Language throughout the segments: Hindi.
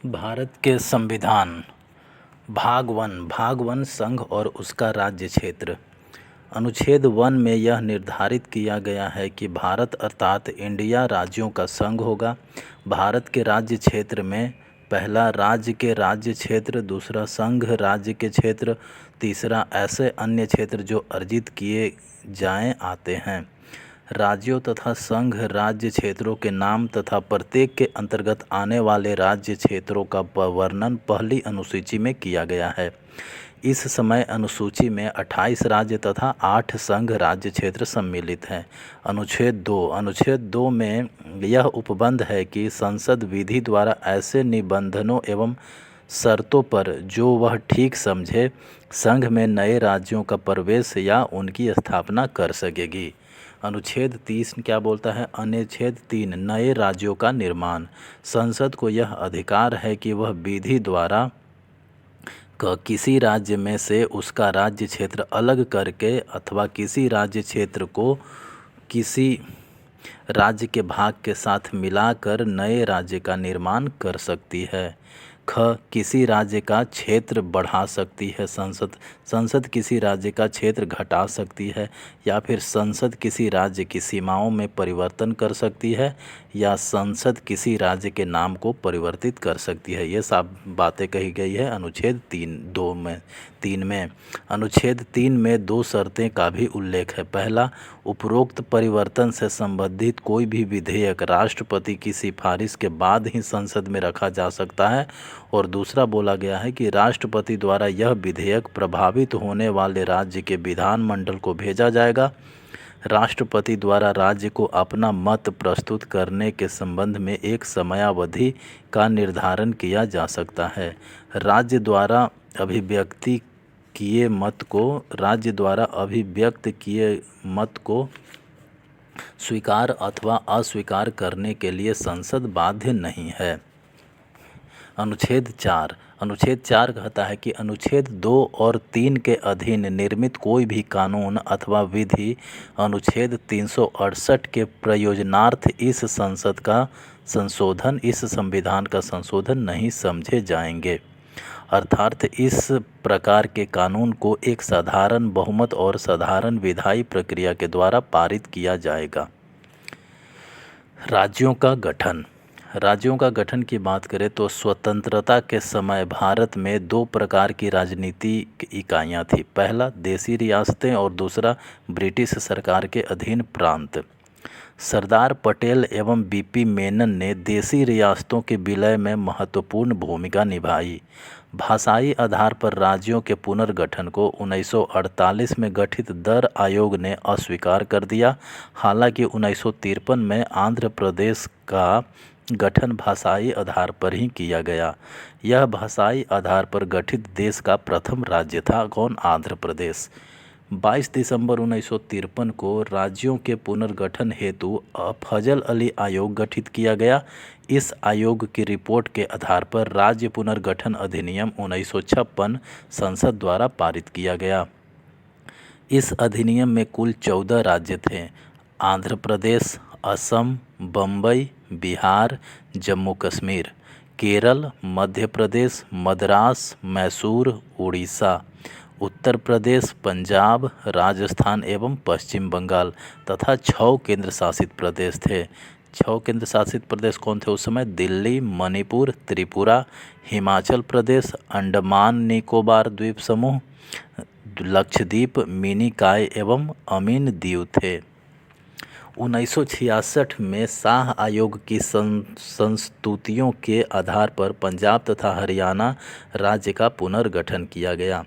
भारत के संविधान। भाग वन संघ और उसका राज्य क्षेत्र। अनुच्छेद 1 में यह निर्धारित किया गया है कि भारत अर्थात इंडिया राज्यों का संघ होगा। भारत के राज्य क्षेत्र में पहला राज्य के राज्य क्षेत्र, दूसरा संघ राज्य के क्षेत्र, तीसरा ऐसे अन्य क्षेत्र जो अर्जित किए जाएं आते हैं। राज्यों तथा संघ राज्य क्षेत्रों के नाम तथा प्रत्येक के अंतर्गत आने वाले राज्य क्षेत्रों का वर्णन पहली अनुसूची में किया गया है। इस समय अनुसूची में 28 राज्य तथा 8 संघ राज्य क्षेत्र सम्मिलित हैं। अनुच्छेद 2 में यह उपबंध है कि संसद विधि द्वारा ऐसे निबंधनों एवं शर्तों पर जो वह ठीक समझे संघ में नए राज्यों का प्रवेश या उनकी स्थापना कर सकेगी। अनुच्छेद 30 क्या बोलता है? अनुच्छेद 3 नए राज्यों का निर्माण। संसद को यह अधिकार है कि वह विधि द्वारा किसी राज्य में से उसका राज्य क्षेत्र अलग करके अथवा किसी राज्य क्षेत्र को किसी राज्य के भाग के साथ मिलाकर नए राज्य का निर्माण कर सकती है। किसी राज्य का क्षेत्र बढ़ा सकती है संसद किसी राज्य का क्षेत्र घटा सकती है, या फिर संसद किसी राज्य की सीमाओं में परिवर्तन कर सकती है, या संसद किसी राज्य के नाम को परिवर्तित कर सकती है। ये सब बातें कही गई है अनुच्छेद 3 में। अनुच्छेद 3 में 2 शर्तें का भी उल्लेख है। पहला, उपरोक्त परिवर्तन से संबंधित कोई भी विधेयक राष्ट्रपति की सिफारिश के बाद ही संसद में रखा जा सकता है। और दूसरा बोला गया है कि राष्ट्रपति द्वारा यह विधेयक प्रभावित होने वाले राज्य के विधानमंडल को भेजा जाएगा। राष्ट्रपति द्वारा राज्य को अपना मत प्रस्तुत करने के संबंध में एक समयावधि का निर्धारण किया जा सकता है। राज्य द्वारा अभिव्यक्त किए मत को स्वीकार अथवा अस्वीकार करने के लिए संसद बाध्य नहीं है। अनुच्छेद 4 कहता है कि अनुच्छेद 2 और 3 के अधीन निर्मित कोई भी कानून अथवा विधि अनुच्छेद 368 के प्रयोजनार्थ इस संविधान का संशोधन नहीं समझे जाएंगे। अर्थात इस प्रकार के कानून को एक साधारण बहुमत और साधारण विधायी प्रक्रिया के द्वारा पारित किया जाएगा। राज्यों का गठन की बात करें तो स्वतंत्रता के समय भारत में 2 प्रकार की राजनीतिक इकाइयाँ थीं। पहला देसी रियासतें और दूसरा ब्रिटिश सरकार के अधीन प्रांत। सरदार पटेल एवं बीपी मेनन ने देसी रियासतों के विलय में महत्वपूर्ण भूमिका निभाई। भाषाई आधार पर राज्यों के पुनर्गठन को 1948 में गठित दर आयोग ने अस्वीकार कर दिया। हालांकि 1953 में आंध्र प्रदेश का गठन भाषाई आधार पर ही किया गया। यह भाषाई आधार पर गठित देश का प्रथम राज्य था। कौन? आंध्र प्रदेश। 22 दिसंबर 1953 को राज्यों के पुनर्गठन हेतु फजल अली आयोग गठित किया गया। इस आयोग की रिपोर्ट के आधार पर राज्य पुनर्गठन अधिनियम 1956 संसद द्वारा पारित किया गया। इस अधिनियम में कुल 14 राज्य थे। आंध्र प्रदेश, असम, बम्बई, बिहार, जम्मू कश्मीर, केरल, मध्य प्रदेश, मद्रास, मैसूर, उड़ीसा, उत्तर प्रदेश, पंजाब, राजस्थान एवं पश्चिम बंगाल तथा 6 केंद्र शासित प्रदेश थे। 6 केंद्र शासित प्रदेश कौन थे उस समय? दिल्ली, मणिपुर, त्रिपुरा, हिमाचल प्रदेश, अंडमान निकोबार द्वीप समूह, लक्षद्वीप, मिनिकॉय एवं अमीन द्वीप थे। 1966 में शाह आयोग की संस्तुतियों के आधार पर पंजाब तथा हरियाणा राज्य का पुनर्गठन किया गया।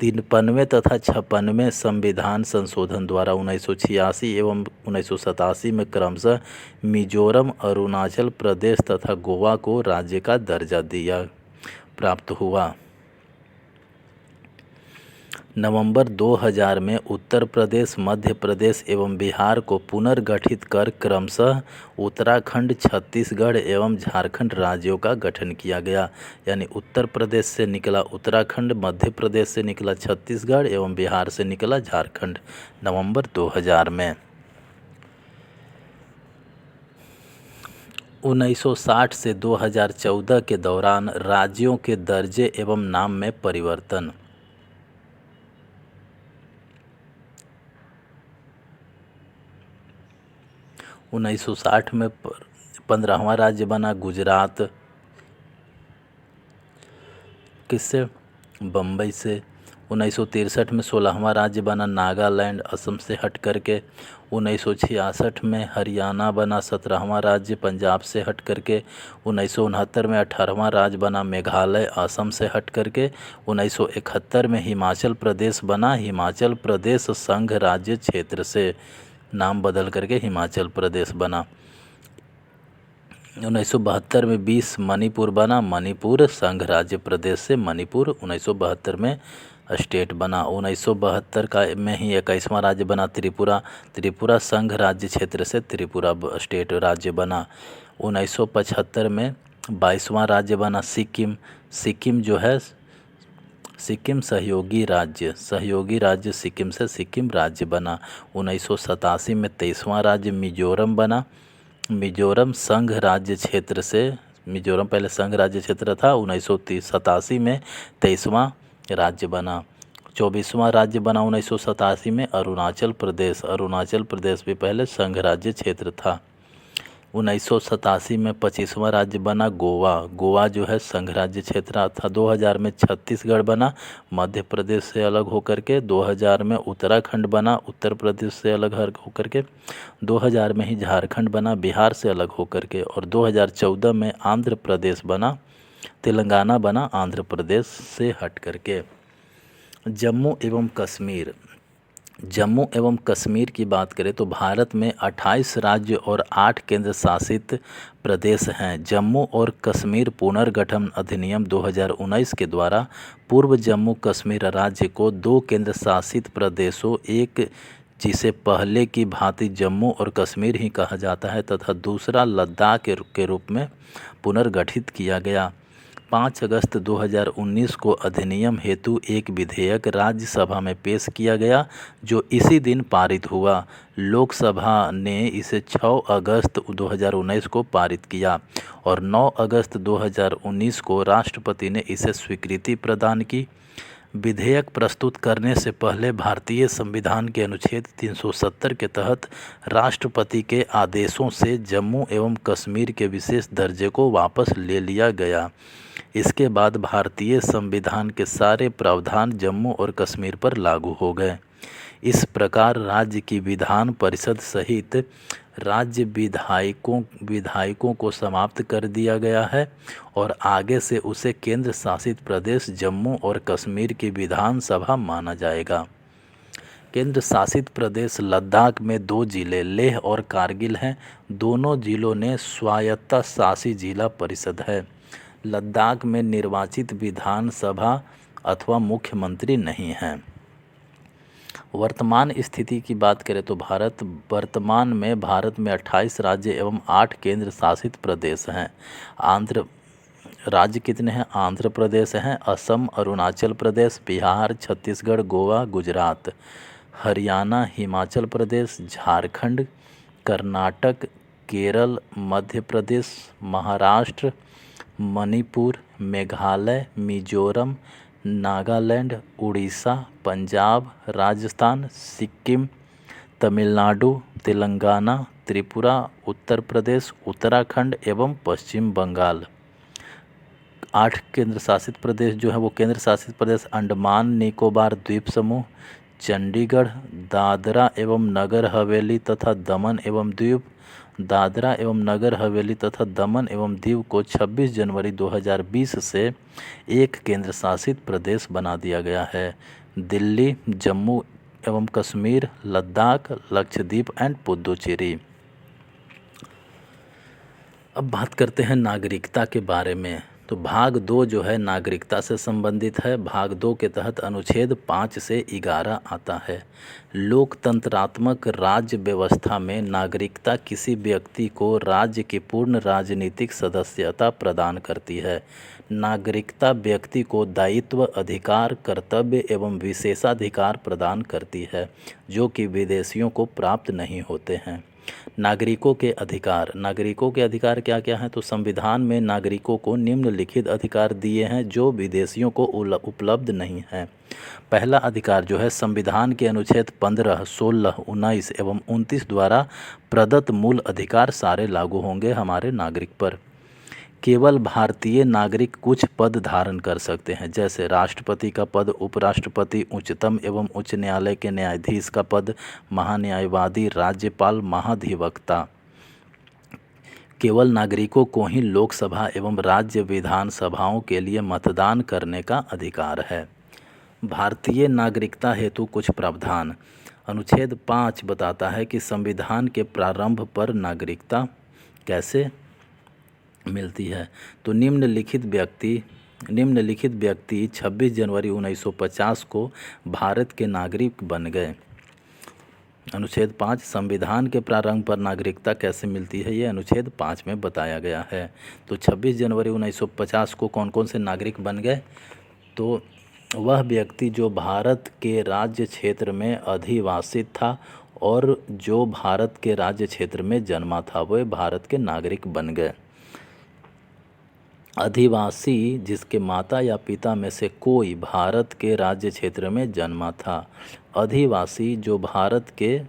53 तथा 56वें संविधान संशोधन द्वारा 1986 एवं 1987 में क्रमशः मिजोरम, अरुणाचल प्रदेश तथा गोवा को राज्य का दर्जा प्राप्त हुआ। नवंबर 2000 में उत्तर प्रदेश, मध्य प्रदेश एवं बिहार को पुनर्गठित कर क्रमशः उत्तराखंड, छत्तीसगढ़ एवं झारखंड राज्यों का गठन किया गया। यानी उत्तर प्रदेश से निकला उत्तराखंड, मध्य प्रदेश से निकला छत्तीसगढ़ एवं बिहार से निकला झारखंड नवंबर 2000 में। 1960 से 2014 के दौरान राज्यों के दर्जे एवं नाम में परिवर्तन। 1960 में 15वां राज्य बना गुजरात, किससे? बम्बई से। 1963 में 16वां राज्य बना नागालैंड, असम से हट करके। 1966 में हरियाणा बना 17वां राज्य, पंजाब से हट करके। 1969 में 18वां राज्य बना मेघालय, असम से हट करके। 1971 में हिमाचल प्रदेश बना, हिमाचल प्रदेश संघ राज्य क्षेत्र से नाम बदल करके हिमाचल प्रदेश बना। 1972 में 20 मणिपुर बना, मणिपुर संघ राज्य प्रदेश से मणिपुर 1972 में स्टेट बना। 1972 का में ही 21वां राज्य बना त्रिपुरा, त्रिपुरा संघ राज्य क्षेत्र से त्रिपुरा स्टेट राज्य बना। 1975 में 22वां राज्य बना सिक्किम, सिक्किम जो है सिक्किम सहयोगी राज्य सिक्किम से सिक्किम राज्य बना। 1987 में 23वां राज्य मिजोरम बना, मिजोरम संघ राज्य क्षेत्र से, मिजोरम पहले संघ राज्य क्षेत्र था, 1987 में 23वां राज्य बना। 24वां राज्य बना 1987 में अरुणाचल प्रदेश, अरुणाचल प्रदेश भी पहले संघ राज्य क्षेत्र था। 1987 में 25वां राज्य बना गोवा, गोवा जो है संघ राज्य क्षेत्र था। 2000 में छत्तीसगढ़ बना मध्य प्रदेश से अलग होकर के। 2000 में उत्तराखंड बना उत्तर प्रदेश से अलग होकर के। 2000 में ही झारखंड बना बिहार से अलग होकर के। और 2014 में आंध्र प्रदेश बना, तेलंगाना बना आंध्र प्रदेश से हट करके। जम्मू एवं कश्मीर, जम्मू एवं कश्मीर की बात करें तो भारत में 28 राज्य और 8 केंद्र शासित प्रदेश हैं। जम्मू और कश्मीर पुनर्गठन अधिनियम 2019 के द्वारा पूर्व जम्मू कश्मीर राज्य को 2 केंद्र शासित प्रदेशों, एक जिसे पहले की भांति जम्मू और कश्मीर ही कहा जाता है तथा दूसरा लद्दाख के रूप में पुनर्गठित किया गया। 5 अगस्त 2019 को अधिनियम हेतु एक विधेयक राज्यसभा में पेश किया गया जो इसी दिन पारित हुआ। लोकसभा ने इसे 6 अगस्त 2019 को पारित किया और 9 अगस्त 2019 को राष्ट्रपति ने इसे स्वीकृति प्रदान की। विधेयक प्रस्तुत करने से पहले भारतीय संविधान के अनुच्छेद 370 के तहत राष्ट्रपति के आदेशों से जम्मू एवं कश्मीर के विशेष दर्जे को वापस ले लिया गया। इसके बाद भारतीय संविधान के सारे प्रावधान जम्मू और कश्मीर पर लागू हो गए। इस प्रकार राज्य की विधान परिषद सहित राज्य विधायकों को समाप्त कर दिया गया है और आगे से उसे केंद्र शासित प्रदेश जम्मू और कश्मीर की विधानसभा माना जाएगा। केंद्र शासित प्रदेश लद्दाख में 2 जिले लेह और कारगिल हैं। दोनों जिलों ने स्वायत्ता शासी जिला परिषद है। लद्दाख में निर्वाचित विधानसभा अथवा मुख्यमंत्री नहीं हैं। वर्तमान स्थिति की बात करें तो वर्तमान में भारत में 28 राज्य एवं 8 केंद्र शासित प्रदेश हैं। राज्य कितने हैं? आंध्र प्रदेश हैं, असम, अरुणाचल प्रदेश, बिहार, छत्तीसगढ़, गोवा, गुजरात, हरियाणा, हिमाचल प्रदेश, झारखंड, कर्नाटक, केरल, मध्य प्रदेश, महाराष्ट्र, मणिपुर, मेघालय, मिजोरम, नागालैंड, उड़ीसा, पंजाब, राजस्थान, सिक्किम, तमिलनाडु, तेलंगाना, त्रिपुरा, उत्तर प्रदेश, उत्तराखंड एवं पश्चिम बंगाल। 8 केंद्र शासित प्रदेश जो है वो केंद्र शासित प्रदेश अंडमान निकोबार द्वीप समूह, चंडीगढ़, दादरा एवं नगर हवेली तथा दमन एवं दीव, दादरा एवं नगर हवेली तथा दमन एवं दीव को 26 जनवरी 2020 से एक केंद्र शासित प्रदेश बना दिया गया है। दिल्ली, जम्मू एवं कश्मीर, लद्दाख, लक्षद्वीप एंड पुदुचेरी। अब बात करते हैं नागरिकता के बारे में। तो भाग 2 जो है नागरिकता से संबंधित है। भाग 2 के तहत अनुच्छेद 5 से 11 आता है। लोकतंत्रात्मक राज्य व्यवस्था में नागरिकता किसी व्यक्ति को राज्य की पूर्ण राजनीतिक सदस्यता प्रदान करती है। नागरिकता व्यक्ति को दायित्व, अधिकार, कर्तव्य एवं विशेषाधिकार प्रदान करती है जो कि विदेशियों को प्राप्त नहीं होते हैं। नागरिकों के अधिकार, नागरिकों के अधिकार क्या क्या हैं? तो संविधान में नागरिकों को निम्नलिखित अधिकार दिए हैं जो विदेशियों को उपलब्ध नहीं हैं। पहला अधिकार जो है संविधान के अनुच्छेद 15, 16, 19 एवं 29 द्वारा प्रदत्त मूल अधिकार सारे लागू होंगे हमारे नागरिक पर। केवल भारतीय नागरिक कुछ पद धारण कर सकते हैं, जैसे राष्ट्रपति का पद, उपराष्ट्रपति, उच्चतम एवं उच्च न्यायालय के न्यायाधीश का पद, महान्यायवादी, राज्यपाल, महाधिवक्ता। केवल नागरिकों को ही लोकसभा एवं राज्य विधानसभाओं के लिए मतदान करने का अधिकार है। भारतीय नागरिकता हेतु कुछ प्रावधान। अनुच्छेद 5 बताता है कि संविधान के प्रारंभ पर नागरिकता कैसे मिलती है। तो निम्नलिखित व्यक्ति 26 जनवरी 1950 को भारत के नागरिक बन गए। अनुच्छेद 5 संविधान के प्रारंभ पर नागरिकता कैसे मिलती है, ये अनुच्छेद 5 में बताया गया है। तो 26 जनवरी 1950 को कौन कौन से नागरिक बन गए? तो वह व्यक्ति जो भारत के राज्य क्षेत्र में अधिवासित था और जो भारत के राज्य क्षेत्र में जन्मा था, वह भारत के नागरिक बन गए। अधिवासी जिसके माता या पिता में से कोई भारत के राज्य क्षेत्र में जन्मा था। अधिवासी जो भारत के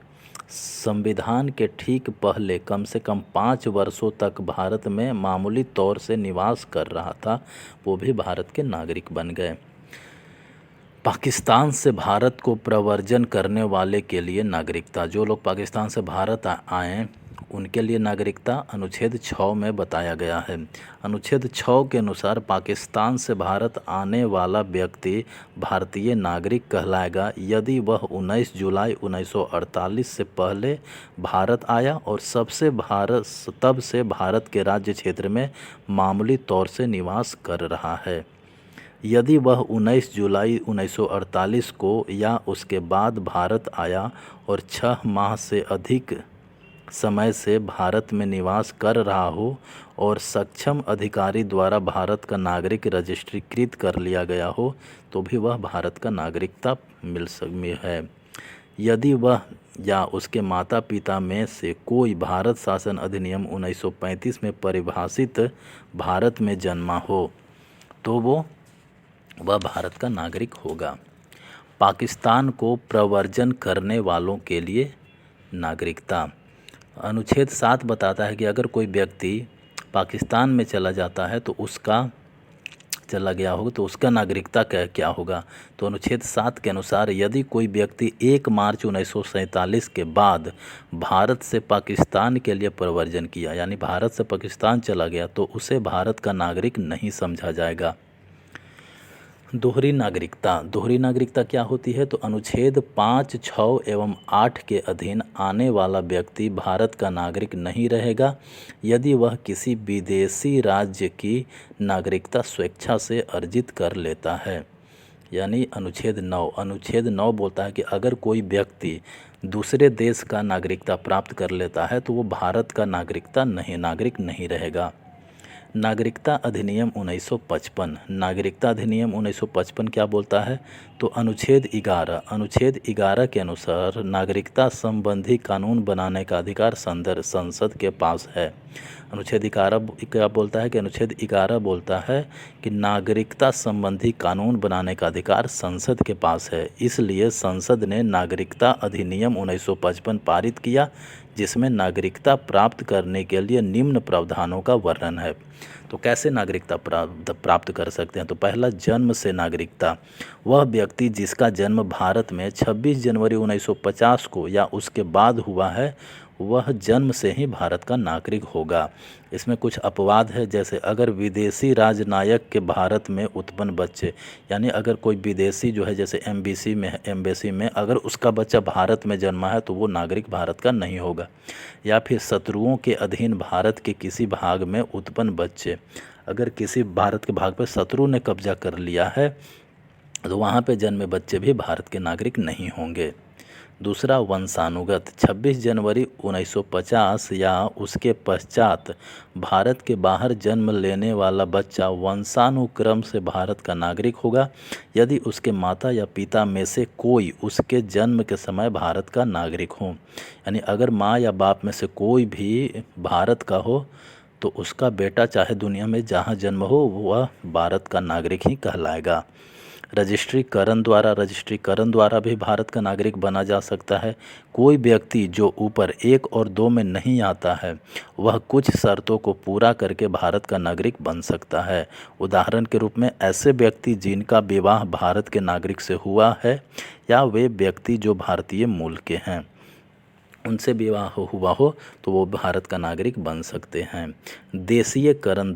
संविधान के ठीक पहले कम से कम 5 वर्षों तक भारत में मामूली तौर से निवास कर रहा था, वो भी भारत के नागरिक बन गए। पाकिस्तान से भारत को प्रव्रजन करने वाले के लिए नागरिकता, जो लोग पाकिस्तान से भारत आए उनके लिए नागरिकता अनुच्छेद 6 में बताया गया है। अनुच्छेद 6 के अनुसार पाकिस्तान से भारत आने वाला व्यक्ति भारतीय नागरिक कहलाएगा यदि वह 19 जुलाई 1948 से पहले भारत आया और तब से भारत के राज्य क्षेत्र में मामूली तौर से निवास कर रहा है। यदि वह 19 जुलाई 1948 को या उसके बाद भारत आया और 6 माह से अधिक समय से भारत में निवास कर रहा हो और सक्षम अधिकारी द्वारा भारत का नागरिक रजिस्ट्रीकृत कर लिया गया हो, तो भी वह भारत का नागरिकता मिल सकती है। यदि वह या उसके माता पिता में से कोई भारत शासन अधिनियम 1935 में परिभाषित भारत में जन्मा हो, तो वह भारत का नागरिक होगा। पाकिस्तान को प्रव्रजन करने वालों के लिए नागरिकता। अनुच्छेद 7 बताता है कि अगर कोई व्यक्ति पाकिस्तान में चला जाता है तो चला गया होगा तो उसका नागरिकता क्या होगा। तो अनुच्छेद 7 के अनुसार यदि कोई व्यक्ति 1 मार्च 1947 के बाद भारत से पाकिस्तान के लिए प्रव्रजन किया, यानी भारत से पाकिस्तान चला गया, तो उसे भारत का नागरिक नहीं समझा जाएगा। दोहरी नागरिकता क्या होती है? तो अनुच्छेद 5, 6 एवं 8 के अधीन आने वाला व्यक्ति भारत का नागरिक नहीं रहेगा यदि वह किसी विदेशी राज्य की नागरिकता स्वेच्छा से अर्जित कर लेता है। यानी अनुच्छेद 9 बोलता है कि अगर कोई व्यक्ति दूसरे देश का नागरिकता प्राप्त कर लेता है तो वो भारत का नागरिक नहीं रहेगा। नागरिकता अधिनियम 1955 क्या बोलता है? तो अनुच्छेद 11 के अनुसार नागरिकता संबंधी कानून बनाने का अधिकार संसद के पास है। अनुच्छेद 11 क्या बोलता है? कि अनुच्छेद 11 बोलता है कि नागरिकता संबंधी कानून बनाने का अधिकार संसद के पास है। इसलिए संसद ने नागरिकता अधिनियम 1955 पारित किया, जिसमें नागरिकता प्राप्त करने के लिए निम्न प्रावधानों का वर्णन है। तो कैसे नागरिकता प्राप्त कर सकते हैं? तो पहला, जन्म से नागरिकता। वह व्यक्ति जिसका जन्म भारत में 26 जनवरी 1950 को या उसके बाद हुआ है, वह जन्म से ही भारत का नागरिक होगा। इसमें कुछ अपवाद है, जैसे अगर विदेशी राजनयिक के भारत में उत्पन्न बच्चे, यानी अगर कोई विदेशी जो है जैसे एम्बेसी में अगर उसका बच्चा भारत में जन्मा है तो वो नागरिक भारत का नहीं होगा। या फिर शत्रुओं के अधीन भारत के किसी भाग में उत्पन्न बच्चे, अगर किसी भारत के भाग पर शत्रु ने कब्जा कर लिया है तो वहाँ पे जन्मे बच्चे भी भारत के नागरिक नहीं होंगे। दूसरा वंशानुगत, 26 जनवरी 1950 या उसके पश्चात भारत के बाहर जन्म लेने वाला बच्चा वंशानुक्रम से भारत का नागरिक होगा यदि उसके माता या पिता में से कोई उसके जन्म के समय भारत का नागरिक हो। यानी अगर माँ या बाप में से कोई भी भारत का हो तो उसका बेटा चाहे दुनिया में जहाँ जन्म हो वह भारत का नागरिक ही कहलाएगा। रजिस्ट्रीकरण द्वारा भी भारत का नागरिक बना जा सकता है। कोई व्यक्ति जो ऊपर 1 और 2 में नहीं आता है वह कुछ शर्तों को पूरा करके भारत का नागरिक बन सकता है। उदाहरण के रूप में ऐसे व्यक्ति जिनका विवाह भारत के नागरिक से हुआ है या वे व्यक्ति जो भारतीय मूल के हैं उनसे विवाह हुआ हो तो वो भारत का नागरिक बन सकते हैं। देशीयकरण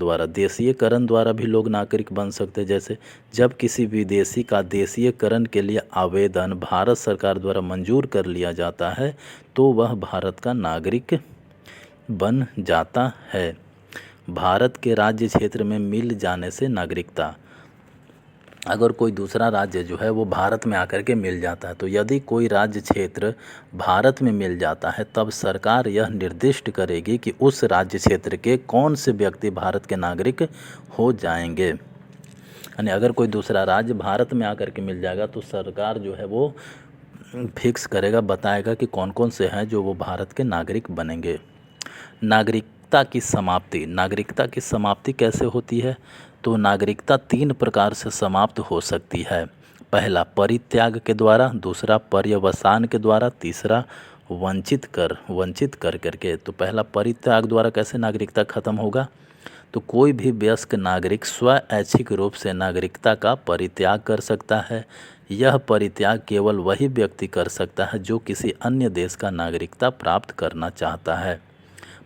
द्वारा भी लोग नागरिक बन सकते हैं। जैसे जब किसी विदेशी का देशीयकरण के लिए आवेदन भारत सरकार द्वारा मंजूर कर लिया जाता है तो वह भारत का नागरिक बन जाता है। भारत के राज्य क्षेत्र में मिल जाने से नागरिकता, अगर कोई दूसरा राज्य जो है वो भारत में आकर के मिल जाता है तो यदि कोई राज्य क्षेत्र भारत में मिल जाता है तब सरकार यह निर्दिष्ट करेगी कि उस राज्य क्षेत्र के कौन से व्यक्ति भारत के नागरिक हो जाएंगे। यानी अगर कोई दूसरा राज्य भारत में आकर के मिल जाएगा तो सरकार जो है वो फिक्स करेगा, बताएगा कि कौन कौन से हैं जो वो भारत के नागरिक बनेंगे। नागरिकता की समाप्ति कैसे होती है? तो नागरिकता 3 प्रकार से समाप्त हो सकती है। पहला परित्याग के द्वारा, दूसरा पर्यवसान के द्वारा, तीसरा वंचित कर करके। तो पहला परित्याग द्वारा कैसे नागरिकता खत्म होगा? तो कोई भी वयस्क नागरिक स्वैच्छिक रूप से नागरिकता का परित्याग कर सकता है। यह परित्याग केवल वही व्यक्ति कर सकता है जो किसी अन्य देश का नागरिकता प्राप्त करना चाहता है।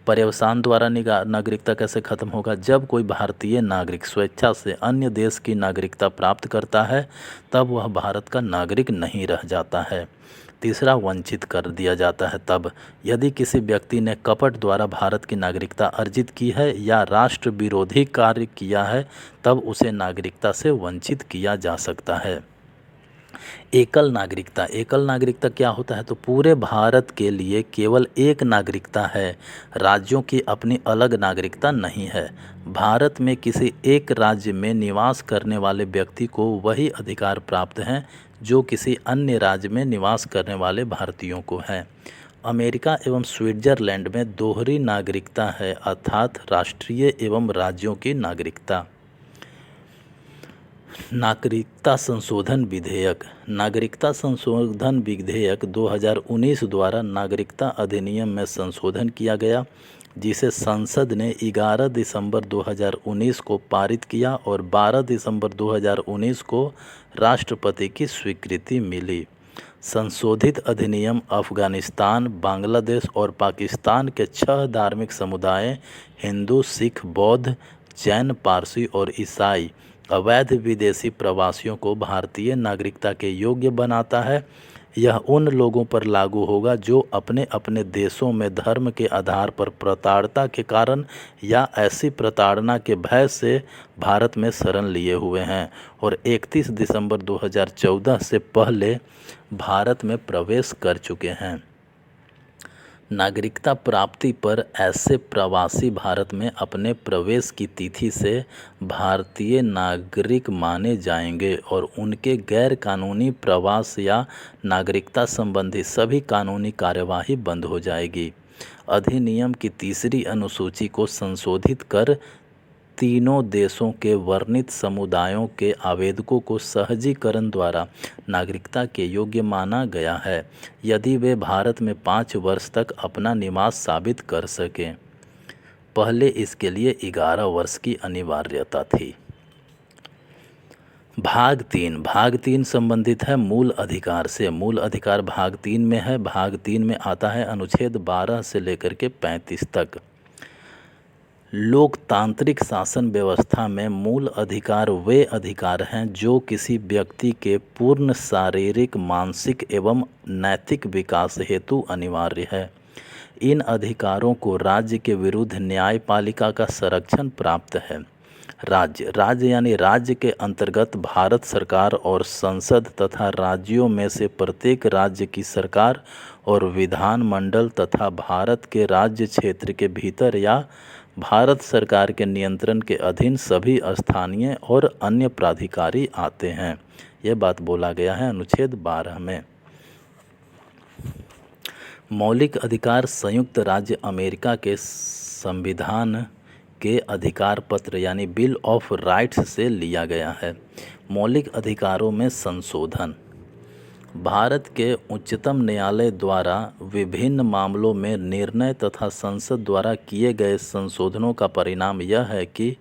पर्यवसान द्वारा नागरिकता कैसे खत्म होगा? जब कोई भारतीय नागरिक स्वेच्छा से अन्य देश की नागरिकता प्राप्त करता है तब वह भारत का नागरिक नहीं रह जाता है। तीसरा वंचित कर दिया जाता है तब यदि किसी व्यक्ति ने कपट द्वारा भारत की नागरिकता अर्जित की है या राष्ट्र विरोधी कार्य किया है तब उसे नागरिकता से वंचित किया जा सकता है। एकल नागरिकता क्या होता है? तो पूरे भारत के लिए केवल एक नागरिकता है, राज्यों की अपनी अलग नागरिकता नहीं है। भारत में किसी एक राज्य में निवास करने वाले व्यक्ति को वही अधिकार प्राप्त हैं जो किसी अन्य राज्य में निवास करने वाले भारतीयों को है। अमेरिका एवं स्विट्जरलैंड में दोहरी नागरिकता है, अर्थात राष्ट्रीय एवं राज्यों की नागरिकता। नागरिकता संशोधन विधेयक 2019 द्वारा नागरिकता अधिनियम में संशोधन किया गया जिसे संसद ने 11 दिसंबर 2019 को पारित किया और 12 दिसंबर 2019 को राष्ट्रपति की स्वीकृति मिली। संशोधित अधिनियम अफगानिस्तान, बांग्लादेश और पाकिस्तान के 6 धार्मिक समुदाय हिंदू, सिख, बौद्ध, जैन, पारसी और ईसाई अवैध विदेशी प्रवासियों को भारतीय नागरिकता के योग्य बनाता है। यह उन लोगों पर लागू होगा जो अपने अपने देशों में धर्म के आधार पर प्रताड़ना के कारण या ऐसी प्रताड़ना के भय से भारत में शरण लिए हुए हैं और 31 दिसंबर 2014 से पहले भारत में प्रवेश कर चुके हैं। नागरिकता प्राप्ति पर ऐसे प्रवासी भारत में अपने प्रवेश की तिथि से भारतीय नागरिक माने जाएंगे और उनके गैर कानूनी प्रवास या नागरिकता संबंधी सभी कानूनी कार्यवाही बंद हो जाएगी। अधिनियम की 3री अनुसूची को संशोधित कर तीनों देशों के वर्णित समुदायों के आवेदकों को सहजीकरण द्वारा नागरिकता के योग्य माना गया है यदि वे भारत में 5 वर्ष तक अपना निवास साबित कर सकें। पहले इसके लिए 11 वर्ष की अनिवार्यता थी। भाग 3 संबंधित है मूल अधिकार से। मूल अधिकार भाग 3 में है। भाग 3 में आता है अनुच्छेद 12 से लेकर के 35 तक। लोकतांत्रिक शासन व्यवस्था में मूल अधिकार वे अधिकार हैं जो किसी व्यक्ति के पूर्ण शारीरिक, मानसिक एवं नैतिक विकास हेतु अनिवार्य है। इन अधिकारों को राज्य के विरुद्ध न्यायपालिका का संरक्षण प्राप्त है। राज्य राज्य यानी राज्य के अंतर्गत भारत सरकार और संसद तथा राज्यों में से प्रत्येक राज्य की सरकार और विधानमंडल तथा भारत के राज्य क्षेत्र के भीतर या भारत सरकार के नियंत्रण के अधीन सभी स्थानीय और अन्य प्राधिकारी आते हैं। यह बात बोला गया है अनुच्छेद 12 में। मौलिक अधिकार संयुक्त राज्य अमेरिका के संविधान के अधिकार पत्र यानी बिल ऑफ राइट्स से लिया गया है। मौलिक अधिकारों में संशोधन। भारत के उच्चतम न्यायालय द्वारा विभिन्न मामलों में निर्णय तथा संसद द्वारा किए गए संशोधनों का परिणाम यह है कि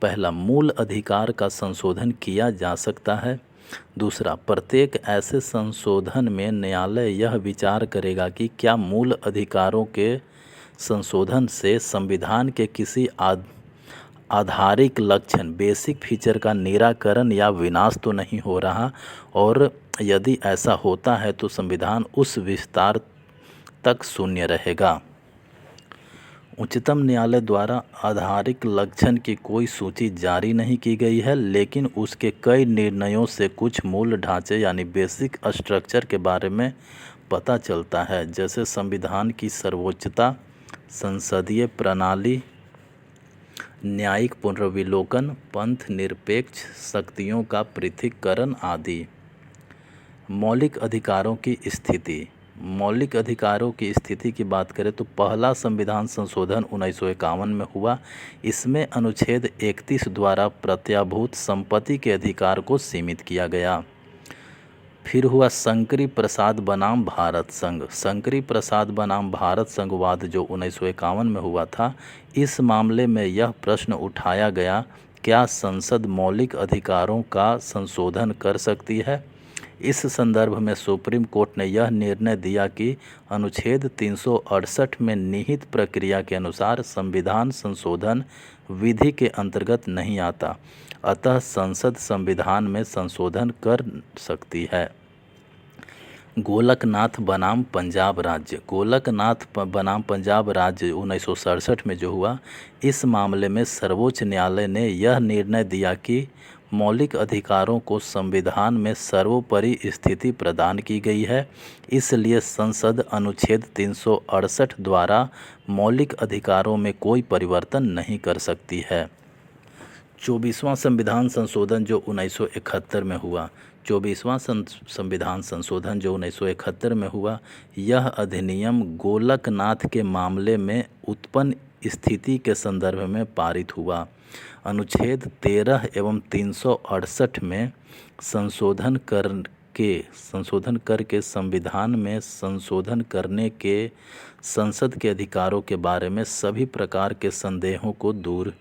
पहला, मूल अधिकार का संशोधन किया जा सकता है। दूसरा, प्रत्येक ऐसे संशोधन में न्यायालय यह विचार करेगा कि क्या मूल अधिकारों के संशोधन से संविधान के किसी आधारिक लक्षण बेसिक फीचर का निराकरण या विनाश तो नहीं हो रहा, और यदि ऐसा होता है तो संविधान उस विस्तार तक शून्य रहेगा। उच्चतम न्यायालय द्वारा आधारिक लक्षण की कोई सूची जारी नहीं की गई है, लेकिन उसके कई निर्णयों से कुछ मूल ढांचे यानी बेसिक स्ट्रक्चर के बारे में पता चलता है, जैसे संविधान की सर्वोच्चता, संसदीय प्रणाली, न्यायिक पुनर्विलोकन, पंथ निरपेक्ष शक्तियों का पृथक्करण आदि। मौलिक अधिकारों की स्थिति। मौलिक अधिकारों की स्थिति की बात करें तो पहला संविधान संशोधन 1951 में हुआ। इसमें अनुच्छेद 31 द्वारा प्रत्याभूत संपत्ति के अधिकार को सीमित किया गया। फिर हुआ शंकरी प्रसाद बनाम भारत संघ। शंकरी प्रसाद बनाम भारत संघ वाद जो 1951 में हुआ था, इस मामले में यह प्रश्न उठाया गया, क्या संसद मौलिक अधिकारों का संशोधन कर सकती है। इस संदर्भ में सुप्रीम कोर्ट ने यह निर्णय दिया कि अनुच्छेद 368 में निहित प्रक्रिया के अनुसार संविधान संशोधन विधि के अंतर्गत नहीं आता, अतः संसद संविधान में संशोधन कर सकती है। गोलकनाथ बनाम पंजाब राज्य। गोलकनाथ बनाम पंजाब राज्य 1967 में जो हुआ, इस मामले में सर्वोच्च न्यायालय ने यह निर्णय दिया कि मौलिक अधिकारों को संविधान में सर्वोपरि स्थिति प्रदान की गई है, इसलिए संसद अनुच्छेद 368 द्वारा मौलिक अधिकारों में कोई परिवर्तन नहीं कर सकती है। 24वां संविधान संशोधन जो 1971 में हुआ। 24वां संविधान संशोधन जो 1971 में हुआ, यह अधिनियम गोलकनाथ के मामले में उत्पन्न स्थिति के संदर्भ में पारित हुआ। अनुच्छेद 13 एवं 368 में संशोधन करके संविधान में संशोधन करने के संसद के अधिकारों के बारे में सभी प्रकार के संदेहों को दूर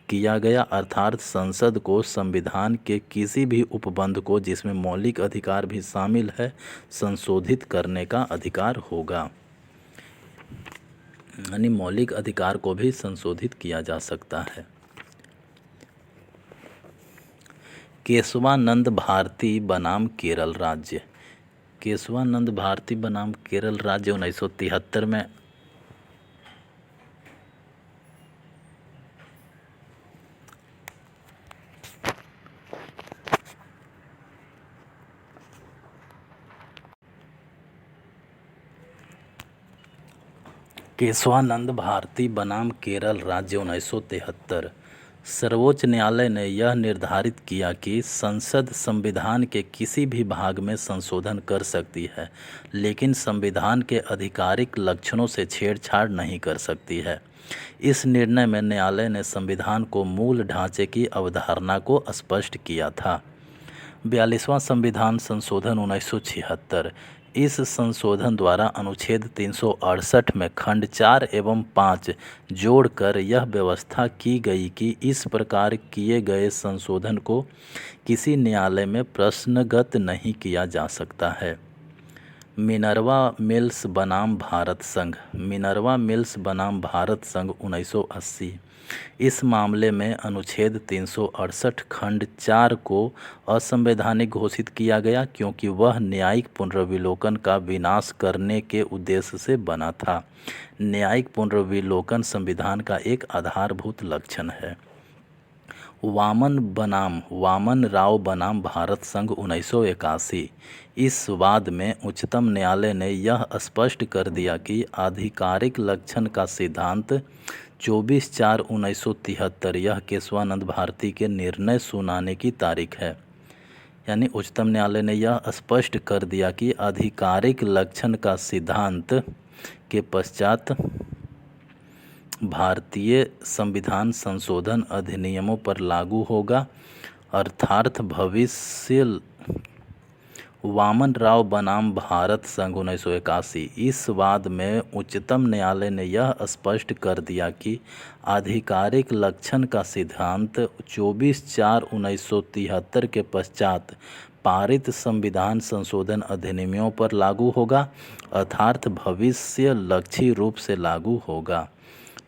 किया गया, अर्थात संसद को संविधान के किसी भी उपबंध को, जिसमें मौलिक अधिकार भी शामिल है, संशोधित करने का अधिकार होगा। यानी मौलिक अधिकार को भी संशोधित किया जा सकता है। केशवानंद भारती बनाम केरल राज्य। केशवानंद भारती बनाम केरल राज्य 1973 में केशवानंद भारती बनाम केरल राज्य 1973। सर्वोच्च न्यायालय ने यह निर्धारित किया कि संसद संविधान के किसी भी भाग में संशोधन कर सकती है, लेकिन संविधान के आधिकारिक लक्षणों से छेड़छाड़ नहीं कर सकती है। इस निर्णय में न्यायालय ने संविधान को मूल ढांचे की अवधारणा को स्पष्ट किया था। 42वां संविधान संशोधन 1976। इस संशोधन द्वारा अनुच्छेद 368 में खंड 4 एवं 5 जोड़कर यह व्यवस्था की गई कि इस प्रकार किए गए संशोधन को किसी न्यायालय में प्रश्नगत नहीं किया जा सकता है। मिनर्वा मिल्स बनाम भारत संघ। मिनर्वा मिल्स बनाम भारत संघ 1980। इस मामले में अनुच्छेद 368 खंड 4 को असंवैधानिक घोषित किया गया, क्योंकि वह न्यायिक पुनर्विलोकन का विनाश करने के उद्देश्य से बना था। न्यायिक पुनर्विलोकन संविधान का एक आधारभूत लक्षण है। वामन राव बनाम भारत संघ 1981। इस वाद में उच्चतम न्यायालय ने यह स्पष्ट कर दिया कि आधिकारिक लक्षण का सिद्धांत 24/4/1973 यह केशवानंद भारती के निर्णय सुनाने की तारीख है। यानी उच्चतम न्यायालय ने यह स्पष्ट कर दिया कि आधिकारिक लक्षण का सिद्धांत के पश्चात भारतीय संविधान संशोधन अधिनियमों पर लागू होगा, अर्थात भविष्य। वामन राव बनाम भारत संघ 1981। इस वाद में उच्चतम न्यायालय ने यह स्पष्ट कर दिया कि आधिकारिक लक्षण का सिद्धांत 24/4/1973 के पश्चात पारित संविधान संशोधन अधिनियमों पर लागू होगा, अर्थात भविष्य लक्षी रूप से लागू होगा।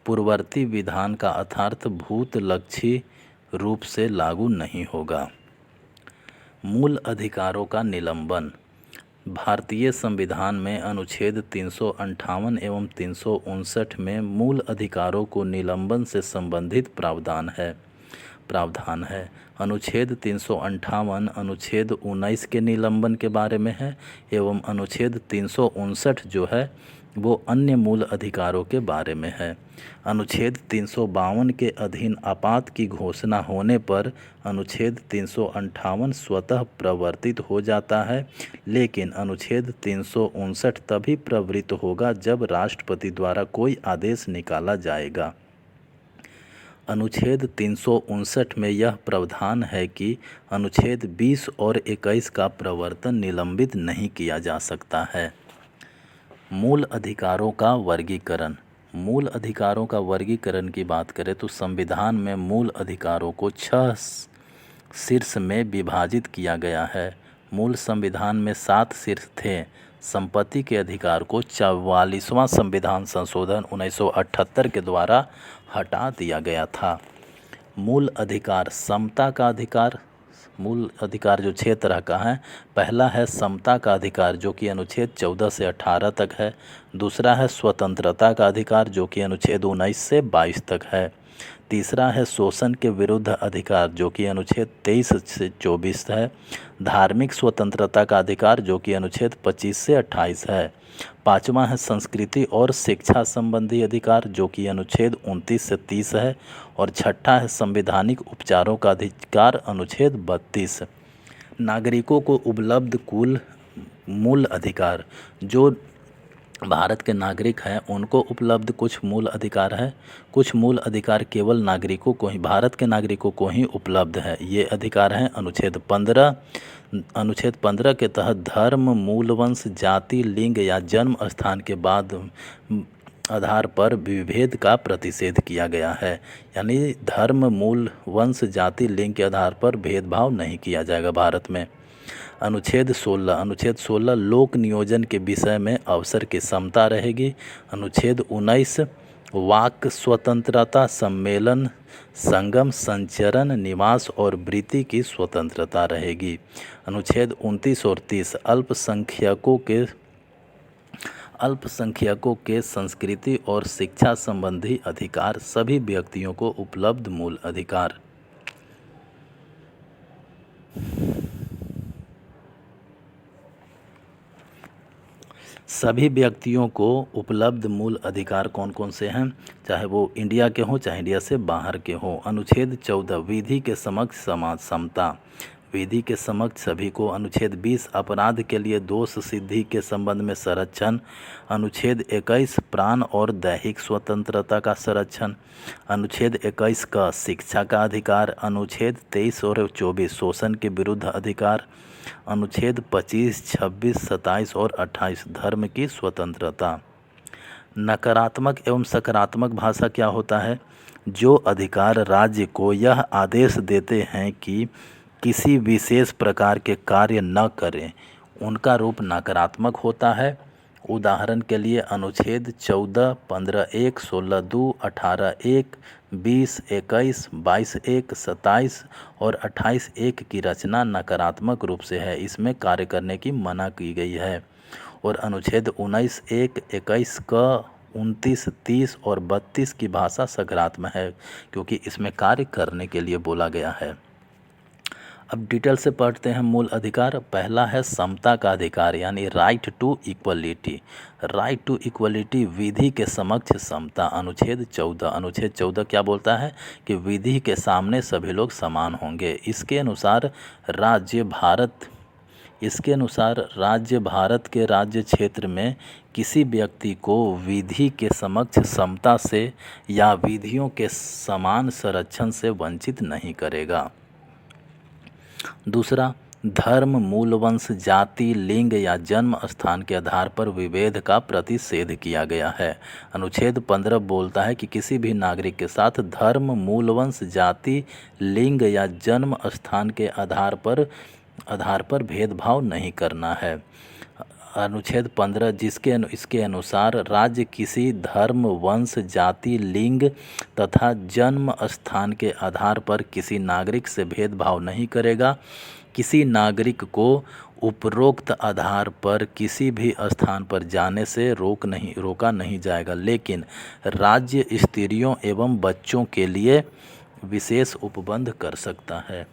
पूर्ववर्ती विधान का अर्थात भूत लक्षी रूप से लागू नहीं होगा। मूल अधिकारों का निलंबन। भारतीय संविधान में अनुच्छेद 358 एवं 359 में मूल अधिकारों को निलंबन से संबंधित प्रावधान है। अनुच्छेद 358 अनुच्छेद 19 के निलंबन के बारे में है एवं अनुच्छेद 359 जो है वो अन्य मूल अधिकारों के बारे में है। अनुच्छेद 352 के अधीन आपात की घोषणा होने पर अनुच्छेद 358 स्वतः प्रवर्तित हो जाता है, लेकिन अनुच्छेद 359 तभी प्रवृत्त होगा जब राष्ट्रपति द्वारा कोई आदेश निकाला जाएगा। अनुच्छेद 359 में यह प्रावधान है कि अनुच्छेद 20 और 21 का प्रवर्तन निलंबित नहीं किया जा सकता है। मूल अधिकारों का वर्गीकरण। मूल अधिकारों का वर्गीकरण की बात करें तो संविधान में मूल अधिकारों को 6 शीर्ष में विभाजित किया गया है। मूल संविधान में 7 शीर्ष थे। संपत्ति के अधिकार को 44वां संविधान संशोधन 1978 के द्वारा हटा दिया गया था। मूल अधिकार। समता का अधिकार। मूल अधिकार जो 6 तरह का है। पहला है समता का अधिकार जो कि अनुच्छेद 14 से 18 तक है। दूसरा है स्वतंत्रता का अधिकार जो कि अनुच्छेद 19 से 22 तक है। तीसरा है शोषण के विरुद्ध अधिकार जो कि अनुच्छेद 23 से 24 है। धार्मिक स्वतंत्रता का अधिकार जो कि अनुच्छेद 25 से 28 है। पांचवा है संस्कृति और शिक्षा संबंधी अधिकार जो कि अनुच्छेद 29 से 30 है। और छठा है संवैधानिक उपचारों का अधिकार अनुच्छेद 32। नागरिकों को उपलब्ध कुल मूल अधिकार। जो भारत के नागरिक हैं उनको उपलब्ध कुछ मूल अधिकार है। कुछ मूल अधिकार केवल नागरिकों को ही, भारत के नागरिकों को ही उपलब्ध है। ये अधिकार हैं अनुच्छेद 15। अनुच्छेद 15 के तहत धर्म, मूल वंश, जाति, लिंग या जन्म स्थान के बाद आधार पर विभेद का प्रतिषेध किया गया है। यानी धर्म, मूल वंश, जाति, लिंग के आधार पर भेदभाव नहीं किया जाएगा भारत में। अनुच्छेद 16 लोक नियोजन के विषय में अवसर की समता रहेगी। अनुच्छेद 19 वाक स्वतंत्रता, सम्मेलन, संगम, संचरण, निवास और वृत्ति की स्वतंत्रता रहेगी। अनुच्छेद 29 और 30 अल्पसंख्यकों के संस्कृति और शिक्षा संबंधी अधिकार, सभी व्यक्तियों को उपलब्ध मूल अधिकार। सभी व्यक्तियों को उपलब्ध मूल अधिकार कौन कौन से हैं, चाहे वो इंडिया के हों चाहे इंडिया से बाहर के हों। अनुच्छेद 14 विधि के समक्ष समाज समता, विधि के समक्ष सभी को। अनुच्छेद 20 अपराध के लिए दोष सिद्धि के संबंध में संरक्षण। अनुच्छेद 21 प्राण और दैहिक स्वतंत्रता का संरक्षण। अनुच्छेद 21 का शिक्षा का अधिकार। अनुच्छेद 23 और 24 शोषण के विरुद्ध अधिकार। अनुच्छेद 25, 26, 27 और 28 धर्म की स्वतंत्रता। नकारात्मक एवं सकारात्मक भाषा क्या होता है? जो अधिकार राज्य को यह आदेश देते हैं कि किसी विशेष प्रकार के कार्य न करें, उनका रूप नकारात्मक होता है। उदाहरण के लिए अनुच्छेद 14, 15(1), 16(2), 18(1), 20, 21, 22(1), 27 और 28(1) की रचना नकारात्मक रूप से है, इसमें कार्य करने की मना की गई है। और अनुच्छेद 19(1), 21 क 29, 30 और 32 की भाषा सकारात्मक है, क्योंकि इसमें कार्य करने के लिए बोला गया है। अब डिटेल से पढ़ते हैं मूल अधिकार। पहला है समता का अधिकार, यानी right to equality. Right to equality, विधि के समक्ष समता। अनुच्छेद 14। अनुच्छेद 14 क्या बोलता है कि विधि के सामने सभी लोग समान होंगे। इसके अनुसार राज्य भारत के राज्य क्षेत्र में किसी व्यक्ति को विधि के समक्ष समता से या विधियों के समान संरक्षण से वंचित नहीं करेगा। दूसरा, धर्म, मूल वंश, जाति, लिंग या जन्म स्थान के आधार पर विभेद का प्रतिषेध किया गया है। अनुच्छेद 15 बोलता है कि किसी भी नागरिक के साथ धर्म, मूल वंश, जाति, लिंग या जन्म स्थान के आधार पर भेदभाव नहीं करना है। अनुच्छेद 15 इसके अनुसार राज्य किसी धर्म, वंश, जाति, लिंग तथा जन्म स्थान के आधार पर किसी नागरिक से भेदभाव नहीं करेगा। किसी नागरिक को उपरोक्त आधार पर किसी भी स्थान पर जाने से रोका नहीं जाएगा, लेकिन राज्य स्त्रियों एवं बच्चों के लिए विशेष उपबंध कर सकता है।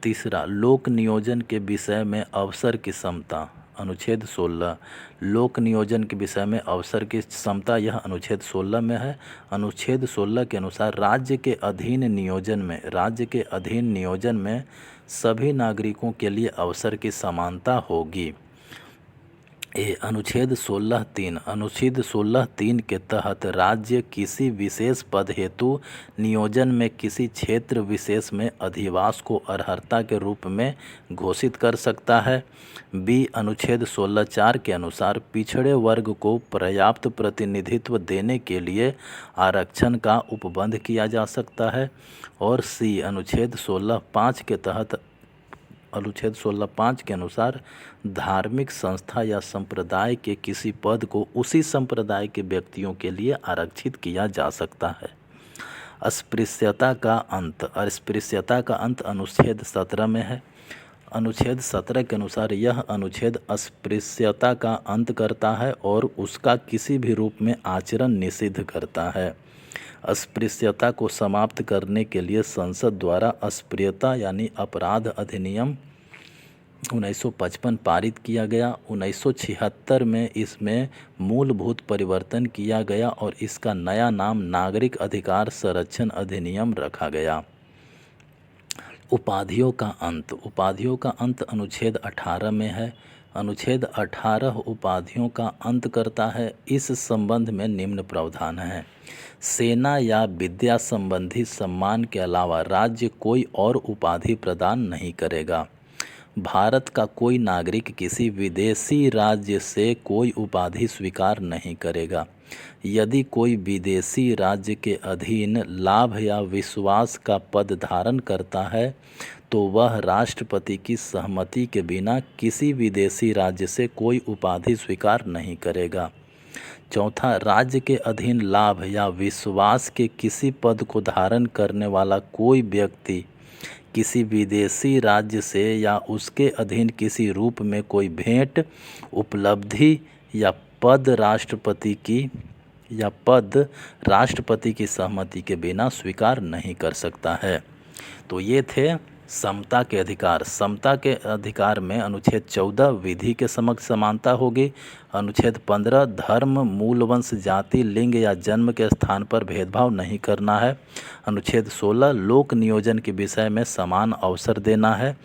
तीसरा, लोक नियोजन के विषय में अवसर की समता। अनुच्छेद 16, लोक नियोजन के विषय में अवसर की समता, यह अनुच्छेद 16 में है। अनुच्छेद 16 के अनुसार राज्य के अधीन नियोजन में सभी नागरिकों के लिए अवसर की समानता होगी। अनुच्छेद 16(3) के तहत राज्य किसी विशेष पद हेतु नियोजन में किसी क्षेत्र विशेष में अधिवास को अर्हता के रूप में घोषित कर सकता है। अनुच्छेद 16(4) के अनुसार पिछड़े वर्ग को पर्याप्त प्रतिनिधित्व देने के लिए आरक्षण का उपबंध किया जा सकता है। और अनुच्छेद 16(5) के अनुसार धार्मिक संस्था या संप्रदाय के किसी पद को उसी संप्रदाय के व्यक्तियों के लिए आरक्षित किया जा सकता है। अस्पृश्यता का अंत अनुच्छेद 17 में है। अनुच्छेद 17 के अनुसार यह अनुच्छेद अस्पृश्यता का अंत करता है और उसका किसी भी रूप में आचरण निषिद्ध करता है। अस्पृश्यता को समाप्त करने के लिए संसद द्वारा अस्पृश्यता यानी अपराध अधिनियम 1955 पारित किया गया। 1976 में इसमें मूलभूत परिवर्तन किया गया और इसका नया नाम नागरिक अधिकार संरक्षण अधिनियम रखा गया। उपाधियों का अंत अनुच्छेद 18 में है। अनुच्छेद 18 उपाधियों का अंत करता है। इस संबंध में निम्न प्रावधान है। सेना या विद्या संबंधी सम्मान के अलावा राज्य कोई और उपाधि प्रदान नहीं करेगा। भारत का कोई नागरिक किसी विदेशी राज्य से कोई उपाधि स्वीकार नहीं करेगा। यदि कोई विदेशी राज्य के अधीन लाभ या विश्वास का पद धारण करता है तो वह राष्ट्रपति की सहमति के बिना किसी विदेशी राज्य से कोई उपाधि स्वीकार नहीं करेगा। चौथा, राज्य के अधीन लाभ या विश्वास के किसी पद को धारण करने वाला कोई व्यक्ति किसी विदेशी राज्य से या उसके अधीन किसी रूप में कोई भेंट, उपलब्धि या पद राष्ट्रपति की सहमति के बिना स्वीकार नहीं कर सकता है। तो ये थे समता के अधिकार। समता के अधिकार में अनुच्छेद 14 विधि के समक्ष समानता होगी। अनुच्छेद 15 धर्म, मूल वंश, जाति, लिंग या जन्म के स्थान पर भेदभाव नहीं करना है। अनुच्छेद 16 लोक नियोजन के विषय में समान अवसर देना है।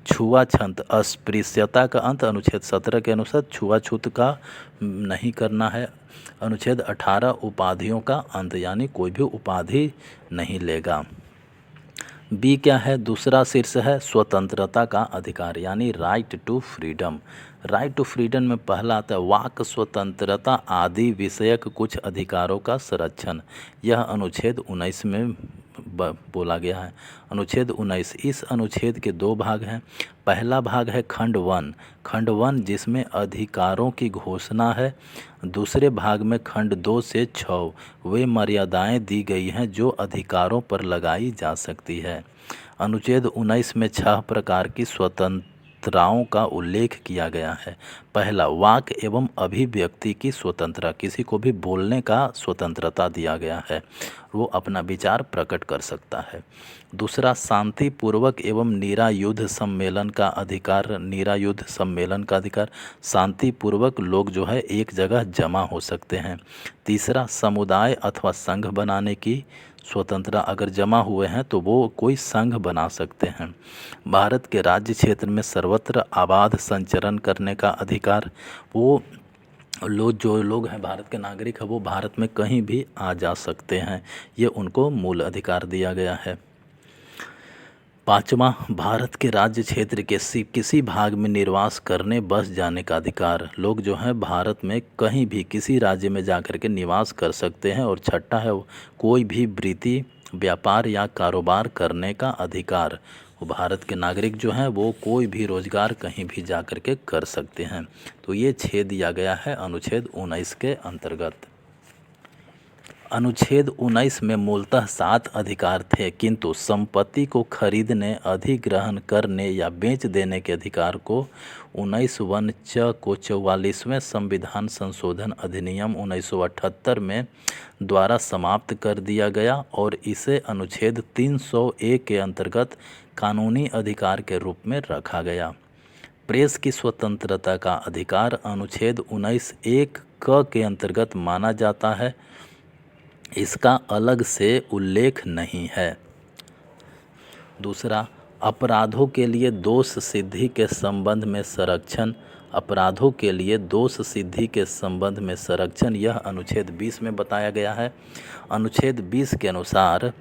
छुआछूत अस्पृश्यता का अंत अनुच्छेद 17 के अनुसार छुआछूत का नहीं करना है। अनुच्छेद 18 उपाधियों का अंत, यानी कोई भी उपाधि नहीं लेगा। क्या है? दूसरा शीर्ष है स्वतंत्रता का अधिकार, यानी right to freedom. Right to freedom में पहला आता है वाक स्वतंत्रता आदि विषयक कुछ अधिकारों का संरक्षण। यह अनुच्छेद 19 में बोला गया है। अनुच्छेद 19, इस अनुच्छेद के 2 भाग हैं। पहला भाग है खंड 1 जिसमें अधिकारों की घोषणा है। दूसरे भाग में खंड 2 से 6 वे मर्यादाएं दी गई हैं जो अधिकारों पर लगाई जा सकती है। अनुच्छेद 19 में 6 प्रकार की स्वतंत्रता स्वतंत्रताओं का उल्लेख किया गया है। पहला, वाक एवं अभिव्यक्ति की स्वतंत्रता, किसी को भी बोलने का स्वतंत्रता दिया गया है, वो अपना विचार प्रकट कर सकता है। दूसरा, शांतिपूर्वक एवं निरायुध सम्मेलन का अधिकार, निरायुध सम्मेलन का अधिकार, शांतिपूर्वक लोग जो है एक जगह जमा हो सकते हैं। तीसरा, समुदाय अथवा संघ बनाने की स्वतंत्रता, अगर जमा हुए हैं तो वो कोई संघ बना सकते हैं। भारत के राज्य क्षेत्र में सर्वत्र आबाद संचरण करने का अधिकार, वो जो लोग हैं भारत के नागरिक हैं वो भारत में कहीं भी आ जा सकते हैं, ये उनको मूल अधिकार दिया गया है। पाँचवा, भारत के राज्य क्षेत्र के किसी भाग में निर्वास करने बस जाने का अधिकार, लोग जो हैं भारत में कहीं भी किसी राज्य में जाकर के निवास कर सकते हैं। और छठा है, कोई भी वृत्ति, व्यापार या कारोबार करने का अधिकार, वो भारत के नागरिक जो हैं वो कोई भी रोजगार कहीं भी जा कर के कर सकते हैं। तो ये 6 दिया गया है अनुच्छेद 19 के अंतर्गत। अनुच्छेद 19 में मूलतः 7 अधिकार थे, किंतु संपत्ति को खरीदने, अधिग्रहण करने या बेच देने के अधिकार को 19 च को 44वें संविधान संशोधन अधिनियम 1978 में द्वारा समाप्त कर दिया गया और इसे अनुच्छेद 301 के अंतर्गत कानूनी अधिकार के रूप में रखा गया। प्रेस की स्वतंत्रता का अधिकार अनुच्छेद 19(1) क के अंतर्गत माना जाता है, इसका अलग से उल्लेख नहीं है। दूसरा, अपराधों के लिए दोष सिद्धि के संबंध में संरक्षण, अपराधों के लिए दोष सिद्धि के संबंध में संरक्षण, यह अनुच्छेद 20 में बताया गया है। अनुच्छेद 20 के अनुसार,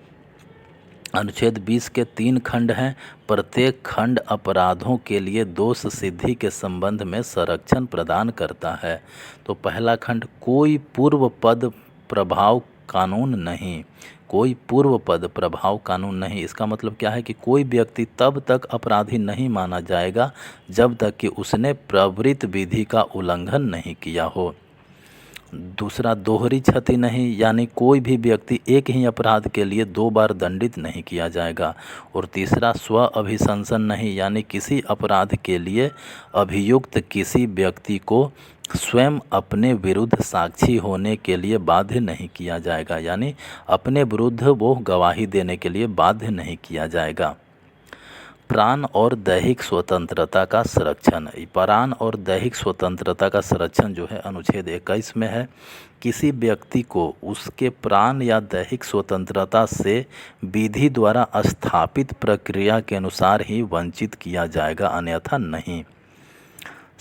अनुच्छेद 20 के 3 खंड हैं, प्रत्येक खंड अपराधों के लिए दोष सिद्धि के संबंध में संरक्षण प्रदान करता है। तो पहला खंड, कोई पूर्व पद प्रभाव कानून नहीं, कोई पूर्व पद प्रभाव कानून नहीं। इसका मतलब क्या है कि कोई व्यक्ति तब तक अपराधी नहीं माना जाएगा जब तक कि उसने प्रवृत्त विधि का उल्लंघन नहीं किया हो। दूसरा, दोहरी क्षति नहीं, यानी कोई भी व्यक्ति एक ही अपराध के लिए 2 बार दंडित नहीं किया जाएगा। और तीसरा, स्व अभिशंसन नहीं, यानी किसी अपराध के लिए अभियुक्त किसी व्यक्ति को स्वयं अपने विरुद्ध साक्षी होने के लिए बाध्य नहीं किया जाएगा, यानी अपने विरुद्ध वो गवाही देने के लिए बाध्य नहीं किया जाएगा। प्राण और दैहिक स्वतंत्रता का संरक्षण, प्राण और दैहिक स्वतंत्रता का संरक्षण जो है अनुच्छेद 21 में है। किसी व्यक्ति को उसके प्राण या दैहिक स्वतंत्रता से विधि द्वारा स्थापित प्रक्रिया के अनुसार ही वंचित किया जाएगा, अन्यथा नहीं।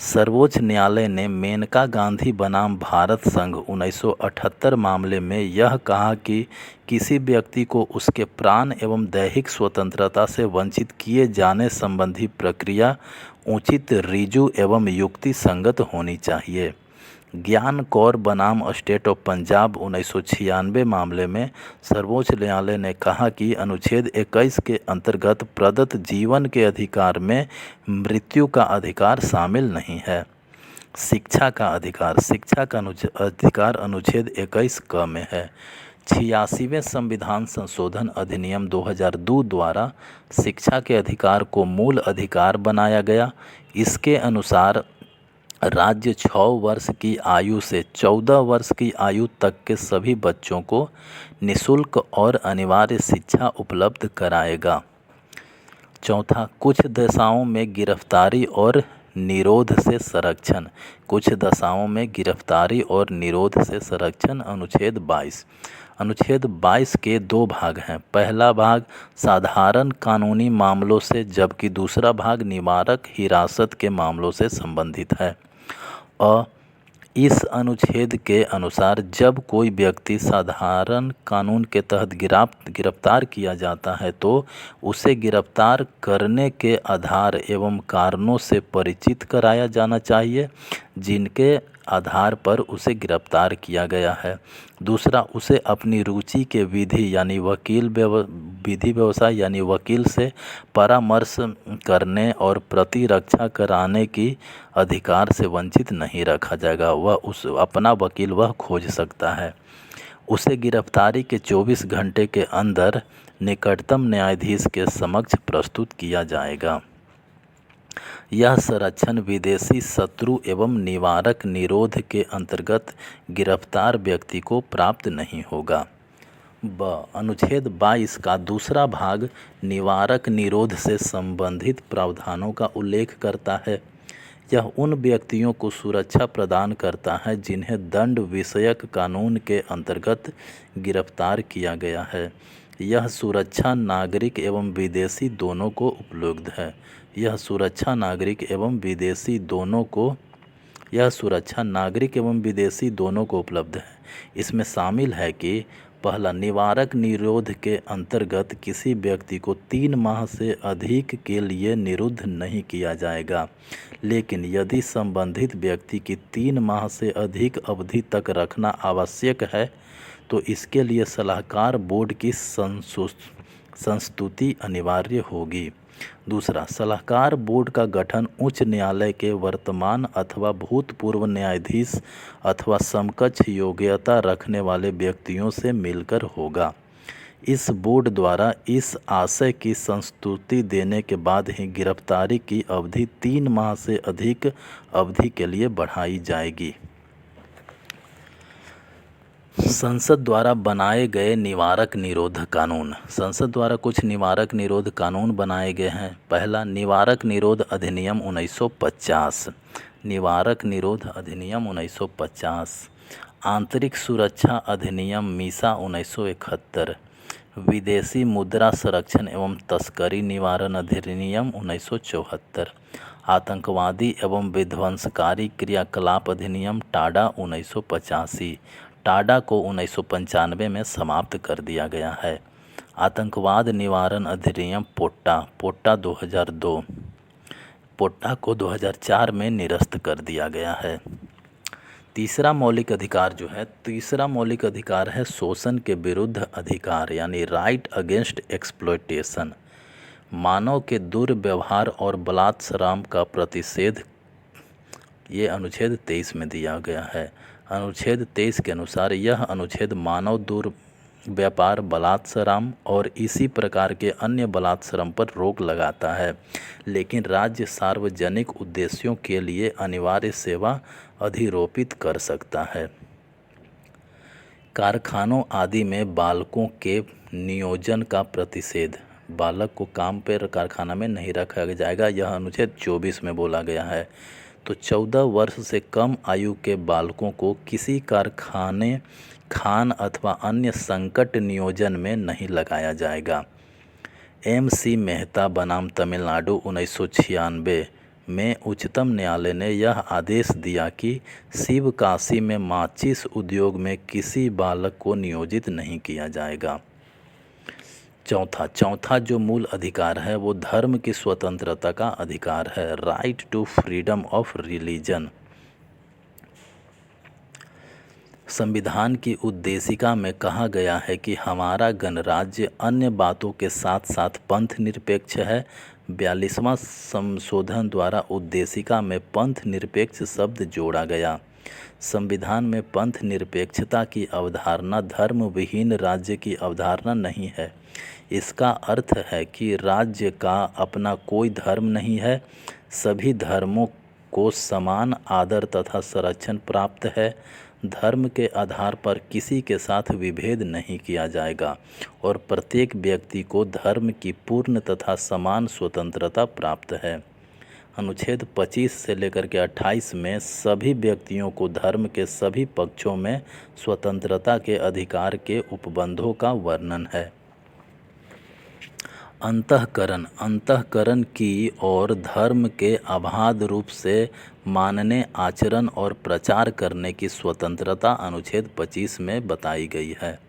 सर्वोच्च न्यायालय ने मेनका गांधी बनाम भारत संघ 1978 मामले में यह कहा कि किसी व्यक्ति को उसके प्राण एवं दैहिक स्वतंत्रता से वंचित किए जाने संबंधी प्रक्रिया उचित, ऋजु एवं युक्ति संगत होनी चाहिए। ज्ञान कौर बनाम स्टेट ऑफ पंजाब 1996 मामले में सर्वोच्च न्यायालय ने कहा कि अनुच्छेद 21 के अंतर्गत प्रदत्त जीवन के अधिकार में मृत्यु का अधिकार शामिल नहीं है। शिक्षा का अधिकार, शिक्षा का अधिकार अनुच्छेद 21 क में है। 86वें संविधान संशोधन अधिनियम 2002 द्वारा शिक्षा के अधिकार को मूल अधिकार बनाया गया। इसके अनुसार राज्य 6 वर्ष की आयु से 14 वर्ष की आयु तक के सभी बच्चों को निःशुल्क और अनिवार्य शिक्षा उपलब्ध कराएगा। चौथा, कुछ दशाओं में गिरफ्तारी और निरोध से संरक्षण, कुछ दशाओं में गिरफ्तारी और निरोध से संरक्षण अनुच्छेद 22। अनुच्छेद 22 के 2 भाग हैं। पहला भाग साधारण कानूनी मामलों से, जबकि दूसरा भाग निवारक हिरासत के मामलों से संबंधित है। इस अनुच्छेद के अनुसार जब कोई व्यक्ति साधारण कानून के तहत गिरफ्तार किया जाता है तो उसे गिरफ्तार करने के आधार एवं कारणों से परिचित कराया जाना चाहिए जिनके आधार पर उसे गिरफ्तार किया गया है। दूसरा, उसे अपनी रुचि के विधि यानी विधि व्यवसाय यानी वकील से परामर्श करने और प्रतिरक्षा कराने की अधिकार से वंचित नहीं रखा जाएगा। अपना वकील वह खोज सकता है। उसे गिरफ्तारी के 24 घंटे के अंदर निकटतम न्यायाधीश के समक्ष प्रस्तुत किया जाएगा। यह संरक्षण विदेशी शत्रु एवं निवारक निरोध के अंतर्गत गिरफ्तार व्यक्ति को प्राप्त नहीं होगा। अनुच्छेद 22 का दूसरा भाग निवारक निरोध से संबंधित प्रावधानों का उल्लेख करता है। यह उन व्यक्तियों को सुरक्षा प्रदान करता है जिन्हें दंड विषयक कानून के अंतर्गत गिरफ्तार किया गया है। यह सुरक्षा नागरिक एवं विदेशी दोनों को उपलब्ध है। यह सुरक्षा नागरिक एवं विदेशी दोनों को उपलब्ध है। इसमें शामिल है कि पहला, निवारक निरोध के अंतर्गत किसी व्यक्ति को 3 माह से अधिक के लिए निरुद्ध नहीं किया जाएगा, लेकिन यदि संबंधित व्यक्ति की 3 माह से अधिक अवधि तक रखना आवश्यक है तो इसके लिए सलाहकार बोर्ड की संस्तुति अनिवार्य होगी। दूसरा, सलाहकार बोर्ड का गठन उच्च न्यायालय के वर्तमान अथवा भूतपूर्व न्यायाधीश अथवा समकक्ष योग्यता रखने वाले व्यक्तियों से मिलकर होगा। इस बोर्ड द्वारा इस आशय की संस्तुति देने के बाद ही गिरफ्तारी की अवधि 3 माह से अधिक अवधि के लिए बढ़ाई जाएगी। संसद द्वारा बनाए गए निवारक निरोध कानून। संसद द्वारा कुछ निवारक निरोध कानून बनाए गए हैं। पहला, निवारक निरोध अधिनियम 1950। निवारक निरोध अधिनियम 1950। आंतरिक सुरक्षा अधिनियम मीसा 1971। विदेशी मुद्रा संरक्षण एवं तस्करी निवारण अधिनियम 1974। आतंकवादी एवं विध्वंसकारी क्रियाकलाप अधिनियम टाडा 1985। टाडा को 1995 में समाप्त कर दिया गया है। आतंकवाद निवारण अधिनियम पोट्टा 2002। पोट्टा को 2004 में निरस्त कर दिया गया है। तीसरा मौलिक अधिकार है शोषण के विरुद्ध अधिकार, यानी राइट अगेंस्ट एक्सप्लॉयटेशन। मानव के दुर्व्यवहार और बलात्संग का प्रतिषेध, ये अनुच्छेद 23 में दिया गया है। अनुच्छेद 23 के अनुसार यह अनुच्छेद मानव दुर्व्यापार, बलात्संग और इसी प्रकार के अन्य बलात्संग पर रोक लगाता है, लेकिन राज्य सार्वजनिक उद्देश्यों के लिए अनिवार्य सेवा अधिरोपित कर सकता है। कारखानों आदि में बालकों के नियोजन का प्रतिषेध। बालक को काम पर कारखाना में नहीं रखा जाएगा, यह अनुच्छेद 24 में बोला गया है। तो 14 वर्ष से कम आयु के बालकों को किसी कारखाने, खान अथवा अन्य संकट नियोजन में नहीं लगाया जाएगा। MC मेहता बनाम तमिलनाडु 1996 में उच्चतम न्यायालय ने यह आदेश दिया कि शिवकाशी में माचिस उद्योग में किसी बालक को नियोजित नहीं किया जाएगा। चौथा जो मूल अधिकार है वो धर्म की स्वतंत्रता का अधिकार है, right to freedom of religion. संविधान की उद्देशिका में कहा गया है कि हमारा गणराज्य अन्य बातों के साथ साथ पंथ निरपेक्ष है। 42वां संशोधन द्वारा उद्देशिका में पंथ निरपेक्ष शब्द जोड़ा गया। संविधान में पंथ निरपेक्षता की अवधारणा धर्म विहीन राज्य की अवधारणा नहीं है। इसका अर्थ है कि राज्य का अपना कोई धर्म नहीं है, सभी धर्मों को समान आदर तथा संरक्षण प्राप्त है। धर्म के आधार पर किसी के साथ विभेद नहीं किया जाएगा और प्रत्येक व्यक्ति को धर्म की पूर्ण तथा समान स्वतंत्रता प्राप्त है। अनुच्छेद 25 से लेकर के 28 में सभी व्यक्तियों को धर्म के सभी पक्षों में स्वतंत्रता के अधिकार के उपबंधों का वर्णन है। अंतःकरण की और धर्म के अबाध रूप से मानने, आचरण और प्रचार करने की स्वतंत्रता अनुच्छेद 25 में बताई गई है।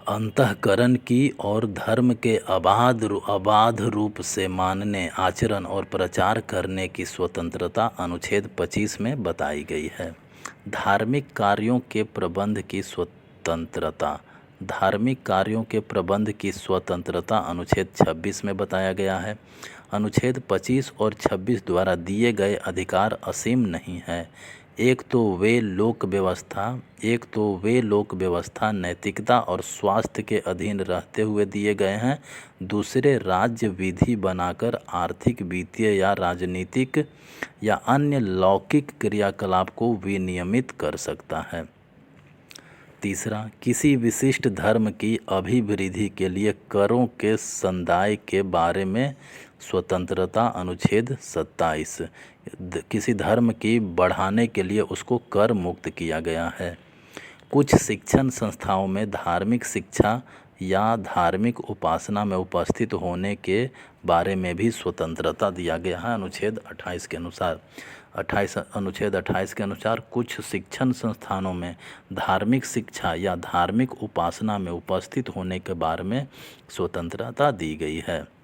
अंतःकरण की और धर्म के अबाध रूप से मानने, आचरण और प्रचार करने की स्वतंत्रता अनुच्छेद 25 में बताई गई है। धार्मिक कार्यों के प्रबंध की स्वतंत्रता। धार्मिक कार्यों के प्रबंध की स्वतंत्रता अनुच्छेद 26 में बताया गया है। अनुच्छेद 25 और 26 द्वारा दिए गए अधिकार असीम नहीं है। एक तो वे लोक व्यवस्था नैतिकता और स्वास्थ्य के अधीन रहते हुए दिए गए हैं। दूसरे राज्य विधि बनाकर आर्थिक, वित्तीय या राजनीतिक या अन्य लौकिक क्रियाकलाप को विनियमित कर सकता है। तीसरा, किसी विशिष्ट धर्म की अभिवृद्धि के लिए करों के संदाय के बारे में स्वतंत्रता, अनुच्छेद 27। किसी धर्म की बढ़ाने के लिए उसको कर मुक्त किया गया है। कुछ शिक्षण संस्थाओं में धार्मिक शिक्षा या धार्मिक उपासना में उपस्थित होने के बारे में भी स्वतंत्रता दिया गया है अनुच्छेद 28 के अनुसार। अनुच्छेद 28 के अनुसार कुछ शिक्षण संस्थानों में धार्मिक शिक्षा या धार्मिक उपासना में उपस्थित होने के बारे में स्वतंत्रता दी गई है।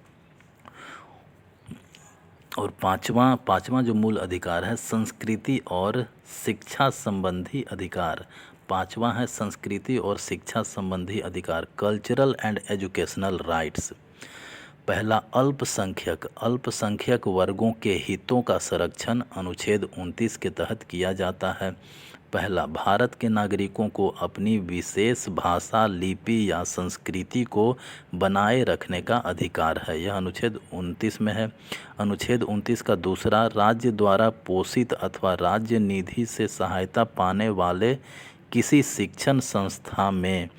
और पांचवा जो मूल अधिकार है, संस्कृति और शिक्षा संबंधी अधिकार। पांचवा है संस्कृति और शिक्षा संबंधी अधिकार, कल्चरल एंड एजुकेशनल राइट्स। पहला, अल्पसंख्यक वर्गों के हितों का संरक्षण अनुच्छेद 29 के तहत किया जाता है। पहला, भारत के नागरिकों को अपनी विशेष भाषा, लिपि या संस्कृति को बनाए रखने का अधिकार है, यह अनुच्छेद 29 में है। अनुच्छेद 29 का दूसरा, राज्य द्वारा पोषित अथवा राज्य निधि से सहायता पाने वाले किसी शिक्षण संस्था में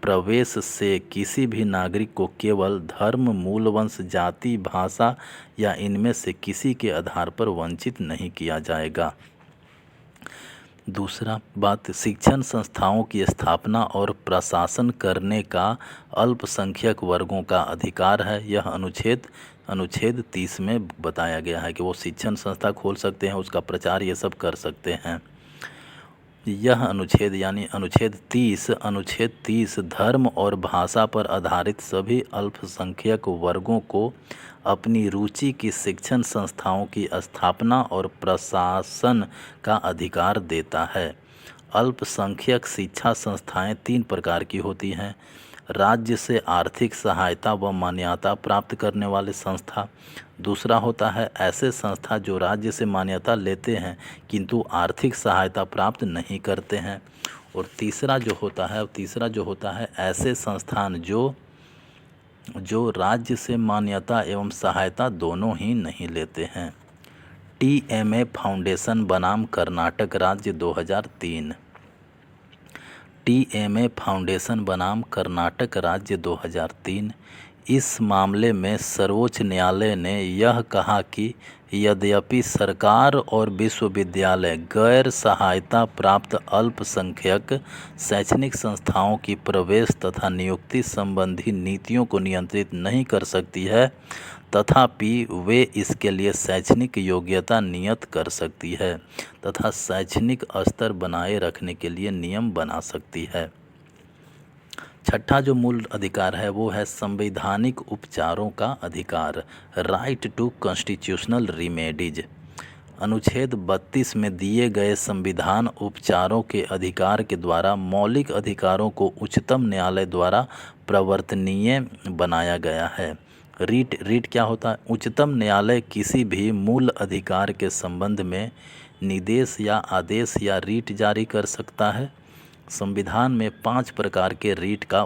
प्रवेश से किसी भी नागरिक को केवल धर्म, मूल वंश, जाति, भाषा या इनमें से किसी के आधार पर वंचित नहीं किया जाएगा। दूसरा बात, शिक्षण संस्थाओं की स्थापना और प्रशासन करने का अल्पसंख्यक वर्गों का अधिकार है, यह अनुच्छेद 30 में बताया गया है कि वो शिक्षण संस्था खोल सकते हैं, उसका प्रचार ये सब कर सकते हैं। यह अनुच्छेद यानी अनुच्छेद 30 धर्म और भाषा पर आधारित सभी अल्पसंख्यक वर्गों को अपनी रुचि की शिक्षण संस्थाओं की स्थापना और प्रशासन का अधिकार देता है। अल्पसंख्यक शिक्षा संस्थाएं 3 प्रकार की होती हैं। राज्य से आर्थिक सहायता व मान्यता प्राप्त करने वाले संस्था। दूसरा होता है ऐसे संस्था जो राज्य से मान्यता लेते हैं किंतु आर्थिक सहायता प्राप्त नहीं करते हैं। और तीसरा जो होता है ऐसे संस्थान जो राज्य से मान्यता एवं सहायता दोनों ही नहीं लेते हैं। TMA फाउंडेशन बनाम कर्नाटक राज्य 2003। TMA फाउंडेशन बनाम कर्नाटक राज्य 2003। इस मामले में सर्वोच्च न्यायालय ने यह कहा कि यद्यपि सरकार और विश्वविद्यालय गैर सहायता प्राप्त अल्पसंख्यक शैक्षणिक संस्थाओं की प्रवेश तथा नियुक्ति संबंधी नीतियों को नियंत्रित नहीं कर सकती है, तथापि वे इसके लिए शैक्षणिक योग्यता नियत कर सकती है तथा शैक्षणिक स्तर बनाए रखने के लिए नियम बना सकती है। छठा जो मूल अधिकार है वो है संवैधानिक उपचारों का अधिकार, राइट टू कॉन्स्टिट्यूशनल रिमेडीज। अनुच्छेद 32 में दिए गए संविधान उपचारों के अधिकार के द्वारा मौलिक अधिकारों को उच्चतम न्यायालय द्वारा प्रवर्तनीय बनाया गया है। रीट क्या होता है? उच्चतम न्यायालय किसी भी मूल अधिकार के संबंध में निर्देश या आदेश या रीट जारी कर सकता है। संविधान में 5 प्रकार के रीट का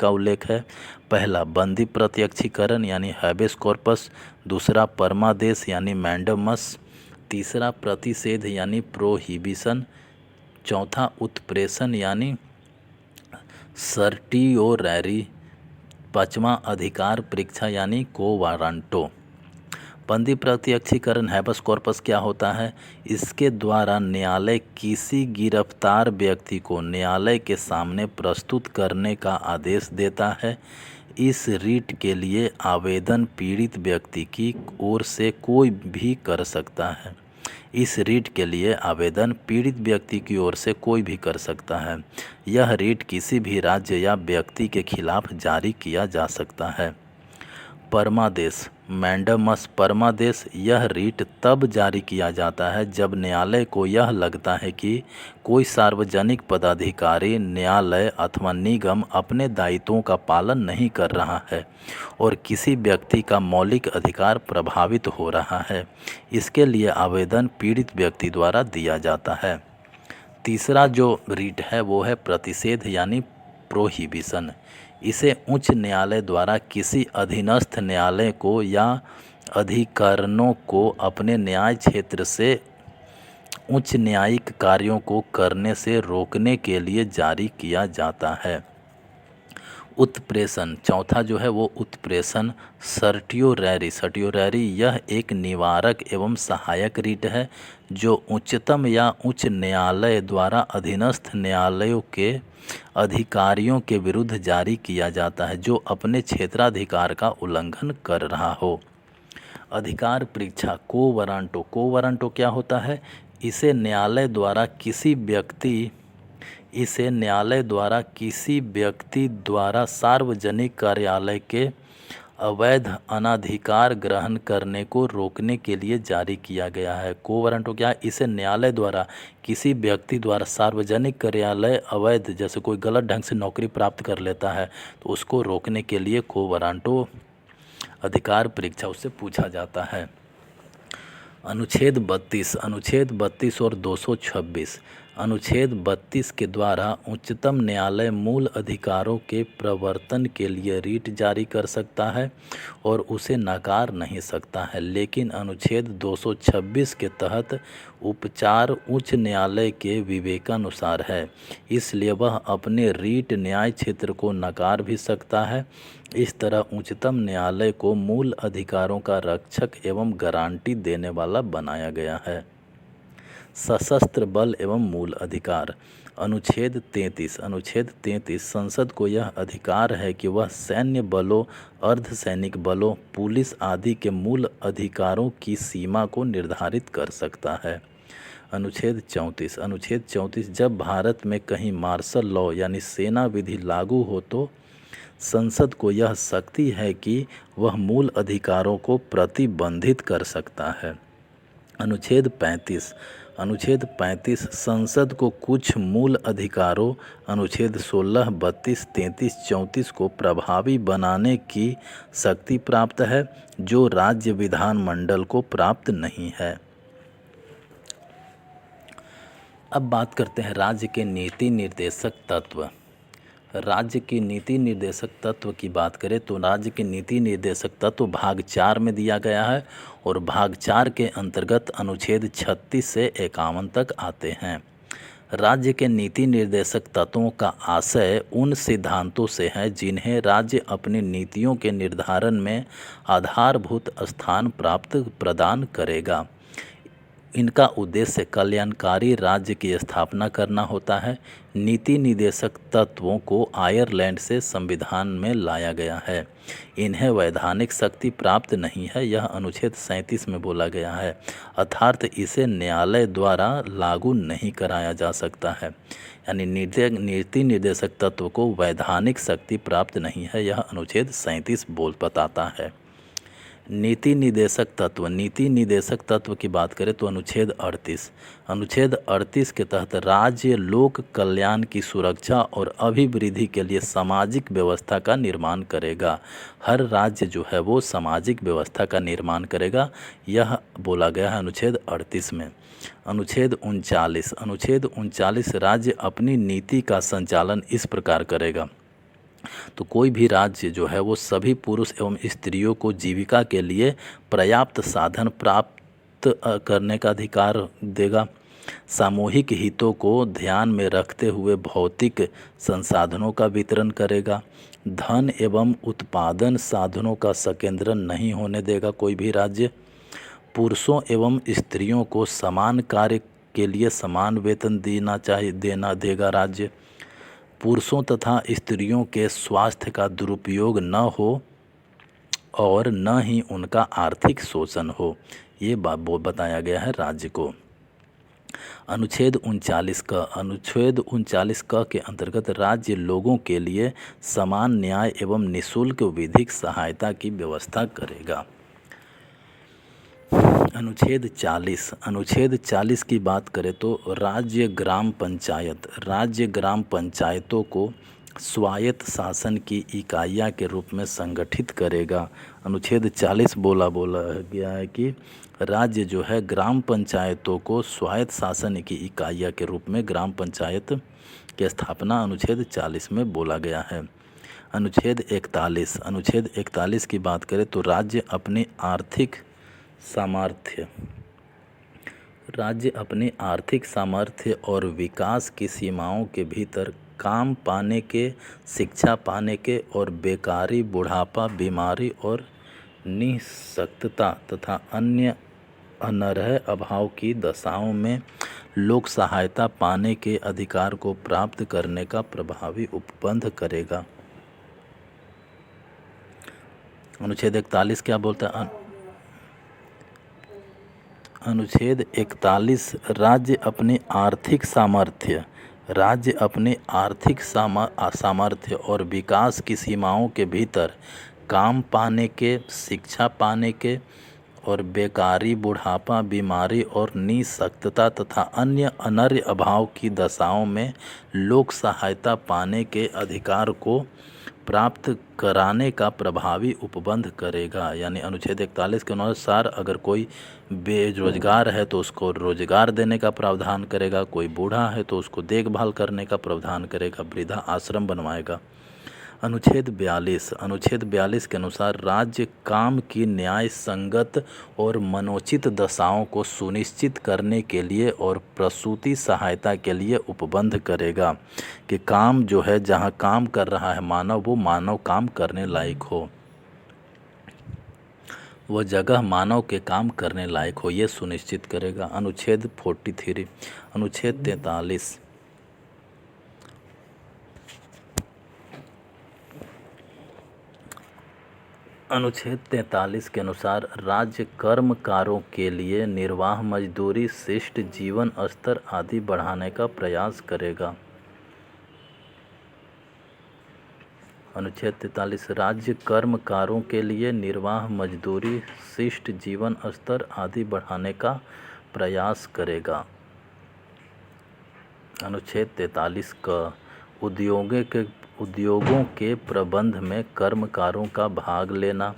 उल्लेख है। पहला, बंदी प्रत्यक्षीकरण यानी हैबेस कॉर्पस। दूसरा, परमादेश यानी मैंडेमस। तीसरा, प्रतिषेध यानी प्रोहिबिशन। चौथा, उत्प्रेषण यानी सर्टियोरैरी। पांचवा, अधिकार परीक्षा यानी को वारंटो। बंदी प्रत्यक्षीकरण हैबेस कॉर्पस क्या होता है? इसके द्वारा न्यायालय किसी गिरफ्तार व्यक्ति को न्यायालय के सामने प्रस्तुत करने का आदेश देता है। इस रीट के लिए आवेदन पीड़ित व्यक्ति की ओर से कोई भी कर सकता है। यह रीट किसी भी राज्य या व्यक्ति के खिलाफ जारी किया जा सकता है। परमादेश मैंडमस परमादेश। यह रीट तब जारी किया जाता है जब न्यायालय को यह लगता है कि कोई सार्वजनिक पदाधिकारी, न्यायालय अथवा निगम अपने दायित्वों का पालन नहीं कर रहा है और किसी व्यक्ति का मौलिक अधिकार प्रभावित हो रहा है। इसके लिए आवेदन पीड़ित व्यक्ति द्वारा दिया जाता है। तीसरा जो रीट है वो है प्रतिषेध यानी प्रोहिबिशन। इसे उच्च न्यायालय द्वारा किसी अधीनस्थ न्यायालय को या अधिकरणों को अपने न्याय क्षेत्र से उच्च न्यायिक कार्यों को करने से रोकने के लिए जारी किया जाता है। उत्प्रेषण, चौथा जो है वो उत्प्रेषण सर्टियोरैरी यह एक निवारक एवं सहायक रीट है जो उच्चतम या उच्च न्यायालय द्वारा अधीनस्थ न्यायालयों के अधिकारियों के विरुद्ध जारी किया जाता है जो अपने क्षेत्राधिकार का उल्लंघन कर रहा हो। अधिकार परीक्षा को वारंटो क्या होता है? इसे न्यायालय द्वारा किसी व्यक्ति द्वारा सार्वजनिक कार्यालय के अवैध अनाधिकार ग्रहण करने को रोकने के लिए जारी किया गया है। को वारंटो क्या? इसे न्यायालय द्वारा किसी व्यक्ति द्वारा सार्वजनिक कार्यालय अवैध, जैसे कोई गलत ढंग से नौकरी प्राप्त कर लेता है तो उसको रोकने के लिए को वारंटो अधिकार परीक्षा उससे पूछा जाता है। अनुच्छेद 32 और 226। अनुच्छेद 32 के द्वारा उच्चतम न्यायालय मूल अधिकारों के प्रवर्तन के लिए रीट जारी कर सकता है और उसे नकार नहीं सकता है, लेकिन अनुच्छेद 226 के तहत उपचार उच्च न्यायालय के विवेकानुसार है, इसलिए वह अपने रीट न्याय क्षेत्र को नकार भी सकता है। इस तरह उच्चतम न्यायालय को मूल अधिकारों का रक्षक एवं गारंटी देने वाला बनाया गया है। सशस्त्र बल एवं मूल अधिकार। अनुच्छेद 33 संसद को यह अधिकार है कि वह सैन्य बलों, अर्धसैनिक बलों, पुलिस आदि के मूल अधिकारों की सीमा को निर्धारित कर सकता है। अनुच्छेद 34 जब भारत में कहीं मार्शल लॉ यानी सेना विधि लागू हो तो संसद को यह शक्ति है कि वह मूल अधिकारों को प्रतिबंधित कर सकता है। अनुच्छेद 35 संसद को कुछ मूल अधिकारों अनुच्छेद 16, 32, 33, 34 को प्रभावी बनाने की शक्ति प्राप्त है जो राज्य विधानमंडल को प्राप्त नहीं है। अब बात करते हैं राज्य के नीति निर्देशक तत्व। राज्य की नीति निर्देशक तत्व की बात करें तो राज्य के नीति निर्देशक तत्व भाग 4 में दिया गया है और भाग 4 के अंतर्गत अनुच्छेद 36 से 51 तक आते हैं। राज्य के नीति निर्देशक तत्वों का आशय उन सिद्धांतों से है जिन्हें राज्य अपनी नीतियों के निर्धारण में आधारभूत स्थान प्रदान करेगा। इनका उद्देश्य कल्याणकारी राज्य की स्थापना करना होता है। नीति निर्देशक तत्वों को आयरलैंड से संविधान में लाया गया है। इन्हें वैधानिक शक्ति प्राप्त नहीं है, यह अनुच्छेद 37 में बोला गया है, अर्थात इसे न्यायालय द्वारा लागू नहीं कराया जा सकता है। यानी नीति निर्देशक तत्व को वैधानिक शक्ति प्राप्त नहीं है, यह अनुच्छेद 37 बताता है। नीति निर्देशक तत्व की बात करें तो अनुच्छेद 38 के तहत राज्य लोक कल्याण की सुरक्षा और अभिवृद्धि के लिए सामाजिक व्यवस्था का निर्माण करेगा। हर राज्य जो है वो सामाजिक व्यवस्था का निर्माण करेगा, यह बोला गया है अनुच्छेद 38 में। अनुच्छेद 39 राज्य अपनी नीति का संचालन इस प्रकार करेगा। तो कोई भी राज्य जो है वो सभी पुरुष एवं स्त्रियों को जीविका के लिए पर्याप्त साधन प्राप्त करने का अधिकार देगा। सामूहिक हितों को ध्यान में रखते हुए भौतिक संसाधनों का वितरण करेगा। धन एवं उत्पादन साधनों का संकेंद्रण नहीं होने देगा कोई भी राज्य। पुरुषों एवं स्त्रियों को समान कार्य के लिए समान वेतन देगा राज्य। पुरुषों तथा स्त्रियों के स्वास्थ्य का दुरुपयोग न हो और न ही उनका आर्थिक शोषण हो, ये बताया गया है राज्य को। अनुच्छेद 39 के अंतर्गत राज्य लोगों के लिए समान न्याय एवं निःशुल्क विधिक सहायता की व्यवस्था करेगा। अनुच्छेद 40 की बात करें तो राज्य ग्राम पंचायतों को स्वायत्त शासन की इकाइयाँ के रूप में संगठित करेगा। अनुच्छेद 40 बोला गया है कि राज्य जो है ग्राम पंचायतों को स्वायत्त शासन की इकाइयाँ के रूप में ग्राम पंचायत की स्थापना अनुच्छेद 40 में बोला गया है। अनुच्छेद 41 की बात करें तो राज्य अपने आर्थिक सामर्थ्य और विकास की सीमाओं के भीतर काम पाने के, शिक्षा पाने के और बेकारी, बुढ़ापा, बीमारी और निःशक्तता तथा अन्य अनर्ह अभाव की दशाओं में लोक सहायता पाने के अधिकार को प्राप्त करने का प्रभावी उपबंध करेगा। अनुच्छेद 41 क्या बोलता है? अनुच्छेद 41 राज्य अपने आर्थिक सामर्थ्य और विकास की सीमाओं के भीतर काम पाने के, शिक्षा पाने के और बेकारी, बुढ़ापा, बीमारी और निःशक्तता तथा अन्य अनर्य अभाव की दशाओं में लोक सहायता पाने के अधिकार को प्राप्त कराने का प्रभावी उपबंध करेगा। यानी अनुच्छेद 41 के अनुसार अगर कोई बेरोजगार है तो उसको रोजगार देने का प्रावधान करेगा, कोई बूढ़ा है तो उसको देखभाल करने का प्रावधान करेगा, वृद्धा आश्रम बनवाएगा। अनुच्छेद 42 के अनुसार राज्य काम की न्याय संगत और मनोचित दशाओं को सुनिश्चित करने के लिए और प्रसूति सहायता के लिए उपबंध करेगा कि काम जो है जहाँ काम कर रहा है मानव, वो मानव काम करने लायक हो, वह जगह मानव के काम करने लायक हो, ये सुनिश्चित करेगा। अनुच्छेद 43 अनुच्छेद 43 अनुच्छेद 43 के अनुसार राज्य कर्मकारों के लिए निर्वाह मजदूरी, शिष्ट जीवन स्तर आदि बढ़ाने का प्रयास करेगा। अनुच्छेद 43 राज्य कर्मकारों के लिए निर्वाह मजदूरी, शिष्ट जीवन स्तर आदि बढ़ाने का प्रयास करेगा। अनुच्छेद 43 का उद्योगों के प्रबंध में कर्मकारों का भाग लेना।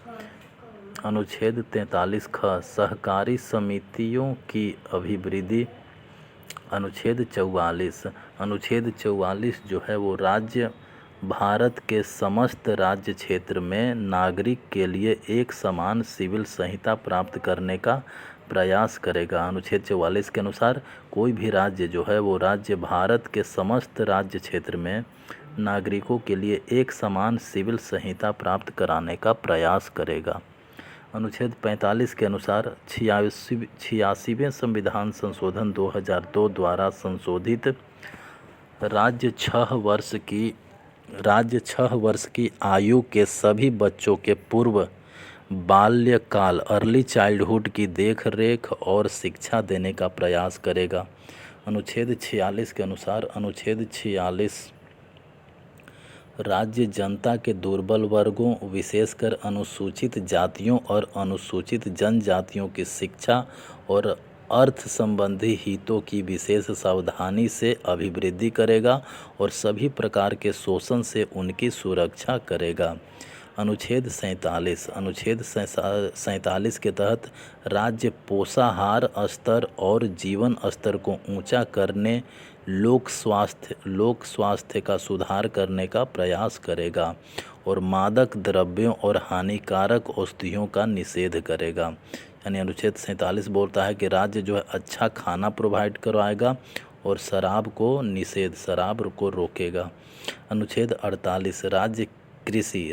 अनुच्छेद 43 ख सहकारी समितियों की अभिवृद्धि। अनुच्छेद 44 जो है वो भारत के समस्त राज्य क्षेत्र में नागरिक के लिए एक समान सिविल संहिता प्राप्त करने का प्रयास करेगा। अनुच्छेद 44 के अनुसार कोई भी राज्य जो है वो राज्य भारत के समस्त राज्य क्षेत्र में नागरिकों के लिए एक समान सिविल संहिता प्राप्त कराने का प्रयास करेगा। अनुच्छेद 45 के अनुसार 86वें संविधान संशोधन 2002 द्वारा संशोधित राज्य 6 वर्ष की आयु के सभी बच्चों के पूर्व बाल्यकाल अर्ली चाइल्डहुड की देखरेख और शिक्षा देने का प्रयास करेगा। अनुच्छेद 46 के अनुसार राज्य जनता के दुर्बल वर्गों, विशेषकर अनुसूचित जातियों और अनुसूचित जनजातियों की शिक्षा और अर्थ संबंधी हितों की विशेष सावधानी से अभिवृद्धि करेगा और सभी प्रकार के शोषण से उनकी सुरक्षा करेगा। अनुच्छेद 47 के तहत राज्य पोषाहार स्तर और जीवन स्तर को ऊंचा करने, लोक स्वास्थ्य का सुधार करने का प्रयास करेगा और मादक द्रव्यों और हानिकारक औषधियों का निषेध करेगा। यानी अनुच्छेद 47 बोलता है कि राज्य जो है अच्छा खाना प्रोवाइड करवाएगा और शराब को रोकेगा। अनुच्छेद 48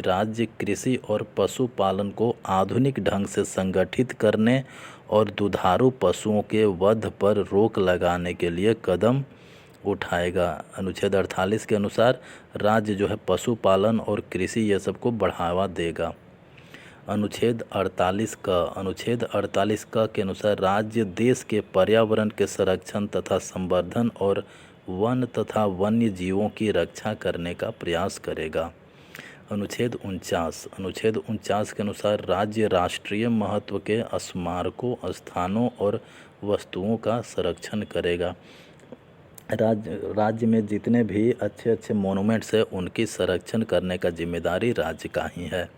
राज्य कृषि और पशुपालन को आधुनिक ढंग से संगठित करने और दुधारू पशुओं के वध पर रोक लगाने के लिए कदम उठाएगा। अनुच्छेद 48 के अनुसार राज्य जो है पशुपालन और कृषि ये सबको बढ़ावा देगा। अनुच्छेद 48 का के अनुसार राज्य देश के पर्यावरण के संरक्षण तथा संवर्धन और वन तथा वन्य जीवों की रक्षा करने का प्रयास करेगा। अनुच्छेद 49 के अनुसार राज्य राष्ट्रीय महत्व के स्मारकों, स्थानों और वस्तुओं का संरक्षण करेगा। राज्य में जितने भी अच्छे अच्छे मोनूमेंट्स हैं उनकी संरक्षण करने का जिम्मेदारी राज्य का ही है।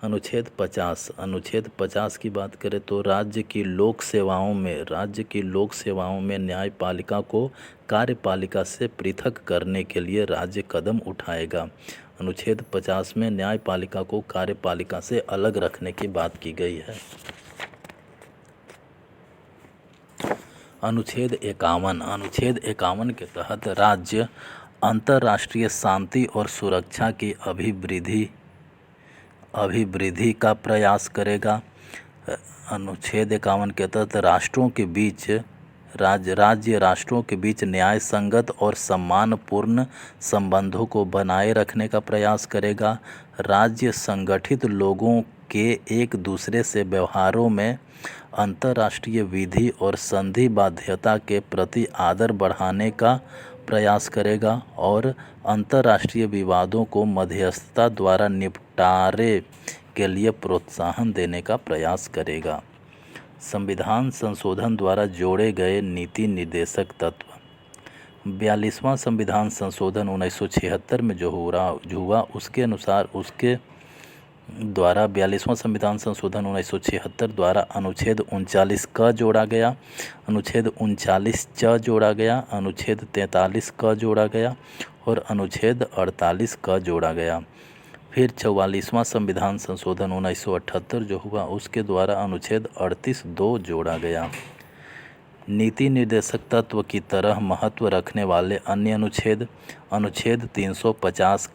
अनुच्छेद 50 की बात करें तो राज्य की लोक सेवाओं में न्यायपालिका को कार्यपालिका से पृथक करने के लिए राज्य कदम उठाएगा। अनुच्छेद 50 में न्यायपालिका को कार्यपालिका से अलग रखने की बात की गई है। अनुच्छेद 51 के तहत राज्य अंतर्राष्ट्रीय शांति और सुरक्षा की अभिवृद्धि का प्रयास करेगा। अनुच्छेद 51 के तहत राज्य राष्ट्रों के बीच न्याय संगत और सम्मानपूर्ण संबंधों को बनाए रखने का प्रयास करेगा। राज्य संगठित लोगों के एक दूसरे से व्यवहारों में अंतर्राष्ट्रीय विधि और संधि बाध्यता के प्रति आदर बढ़ाने का प्रयास करेगा और अंतर्राष्ट्रीय विवादों को मध्यस्थता द्वारा निपटारे के लिए प्रोत्साहन देने का प्रयास करेगा। संविधान संशोधन द्वारा जोड़े गए नीति निर्देशक तत्व। 42वां संविधान संशोधन 1976 में जो हुआ उसके अनुसार उसके द्वारा 42वां संविधान संशोधन 1976 द्वारा अनुच्छेद 39 क जोड़ा गया, अनुच्छेद 39 च जोड़ा गया, अनुच्छेद 43 क जोड़ा गया और अनुच्छेद 48 क जोड़ा गया। फिर 44वां संविधान संशोधन 1978 जो हुआ उसके द्वारा अनुच्छेद 38(2) जोड़ा गया। नीति निर्देशक तत्व की तरह महत्व रखने वाले अन्य अनुच्छेद 350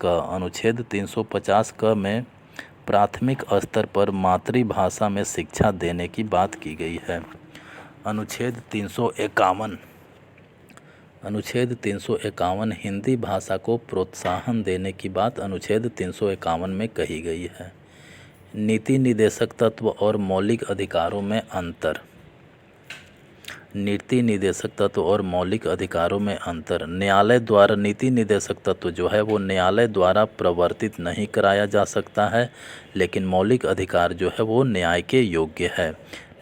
क में प्राथमिक स्तर पर मातृभाषा में शिक्षा देने की बात की गई है। अनुच्छेद 351 हिंदी भाषा को प्रोत्साहन देने की बात अनुच्छेद 351 में कही गई है। नीति निर्देशक तत्व और मौलिक अधिकारों में अंतर। नीति निर्देशक तत्व और मौलिक अधिकारों में अंतर। न्यायालय द्वारा नीति निर्देशक तत्व जो है वो न्यायालय द्वारा प्रवर्तित नहीं कराया जा सकता है, लेकिन मौलिक अधिकार जो है वो न्याय के योग्य है।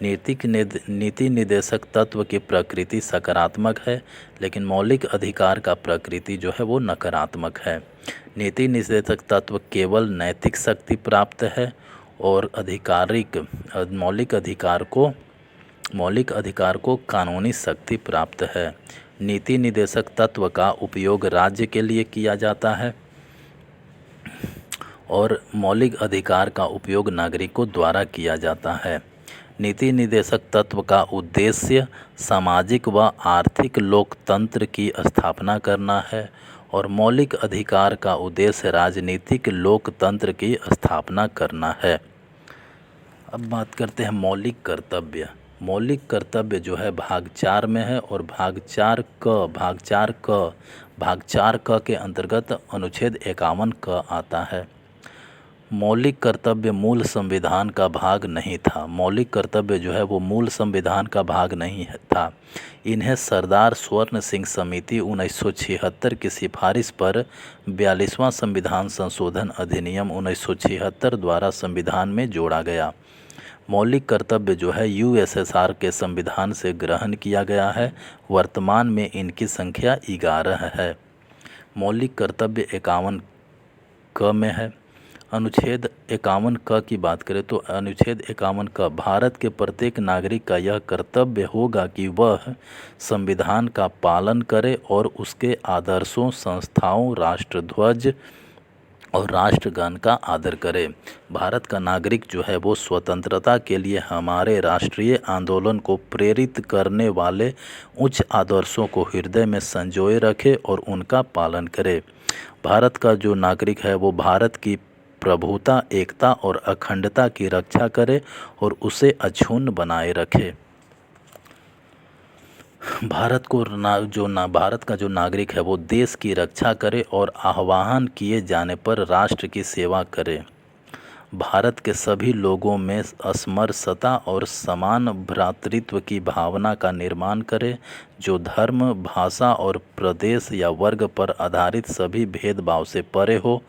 नीति निर्देशक तत्व की प्रकृति सकारात्मक है, लेकिन मौलिक अधिकार का प्रकृति जो है वो नकारात्मक है। नीति निर्देशक तत्व केवल नैतिक शक्ति प्राप्त है और मौलिक अधिकार को कानूनी शक्ति प्राप्त है। नीति निर्देशक तत्व का उपयोग राज्य के लिए किया जाता है और मौलिक अधिकार का उपयोग नागरिकों द्वारा किया जाता है। नीति निर्देशक तत्व का उद्देश्य सामाजिक व आर्थिक लोकतंत्र की स्थापना करना है और मौलिक अधिकार का उद्देश्य राजनीतिक लोकतंत्र की स्थापना करना है। अब बात करते हैं मौलिक कर्तव्य। मौलिक कर्तव्य जो है भाग 4 में है और भाग 4 क के अंतर्गत अनुच्छेद 51 क आता है। मौलिक कर्तव्य मूल संविधान का भाग नहीं था। मौलिक कर्तव्य जो है वो मूल संविधान का भाग नहीं था। इन्हें सरदार स्वर्ण सिंह समिति 1976 की सिफारिश पर 42वां संविधान संशोधन अधिनियम 1976 द्वारा संविधान में जोड़ा गया। मौलिक कर्तव्य जो है यूएसएसआर के संविधान से ग्रहण किया गया है। वर्तमान में इनकी संख्या 11 है। मौलिक कर्तव्य 51 क में है। अनुच्छेद 51 क की बात करें तो अनुच्छेद 51 क भारत के प्रत्येक नागरिक का यह कर्तव्य होगा कि वह संविधान का पालन करे और उसके आदर्शों, संस्थाओं, राष्ट्रध्वज और राष्ट्रगान का आदर करे। भारत का नागरिक जो है वो स्वतंत्रता के लिए हमारे राष्ट्रीय आंदोलन को प्रेरित करने वाले उच्च आदर्शों को हृदय में संजोए रखे और उनका पालन करे। भारत का जो नागरिक है वो भारत की प्रभुता, एकता और अखंडता की रक्षा करे और उसे अक्षुण्ण बनाए रखे। भारत का जो नागरिक है वो देश की रक्षा करे और आह्वान किए जाने पर राष्ट्र की सेवा करे। भारत के सभी लोगों में समरसता और समान भ्रातृत्व की भावना का निर्माण करे, जो धर्म, भाषा और प्रदेश या वर्ग पर आधारित सभी भेदभाव से परे हो,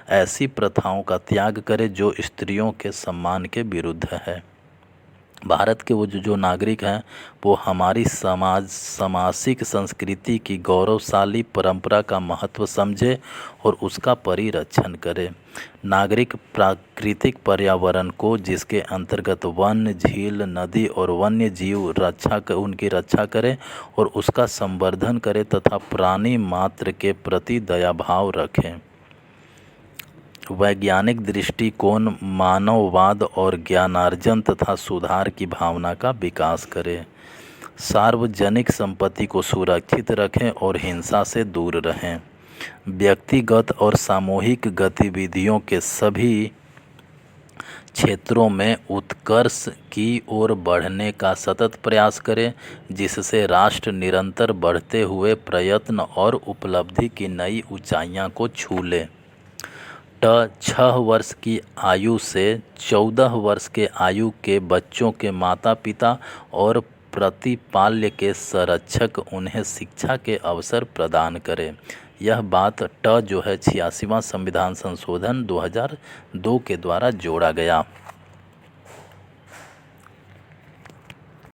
ऐसी प्रथाओं का त्याग करे जो स्त्रियों के सम्मान के विरुद्ध है। भारत के वो जो नागरिक हैं वो हमारी सामाजिक संस्कृति की गौरवशाली परंपरा का महत्व समझे और उसका परिरक्षण करे। नागरिक प्राकृतिक पर्यावरण को, जिसके अंतर्गत वन, झील, नदी और वन्य जीव उनकी रक्षा करे और उसका संवर्धन करे तथा प्राणी मात्र के प्रति दया भाव रखें। वैज्ञानिक दृष्टिकोण, मानववाद और ज्ञानार्जन तथा सुधार की भावना का विकास करें। सार्वजनिक संपत्ति को सुरक्षित रखें और हिंसा से दूर रहें। व्यक्तिगत और सामूहिक गतिविधियों के सभी क्षेत्रों में उत्कर्ष की ओर बढ़ने का सतत प्रयास करें, जिससे राष्ट्र निरंतर बढ़ते हुए प्रयत्न और उपलब्धि की नई ऊंचाइयां को छू ले। 6 वर्ष की आयु से 14 वर्ष के आयु के बच्चों के माता पिता और प्रतिपाल्य के संरक्षक उन्हें शिक्षा के अवसर प्रदान करें। यह बात जो है 86वां संविधान संशोधन 2002 के द्वारा जोड़ा गया।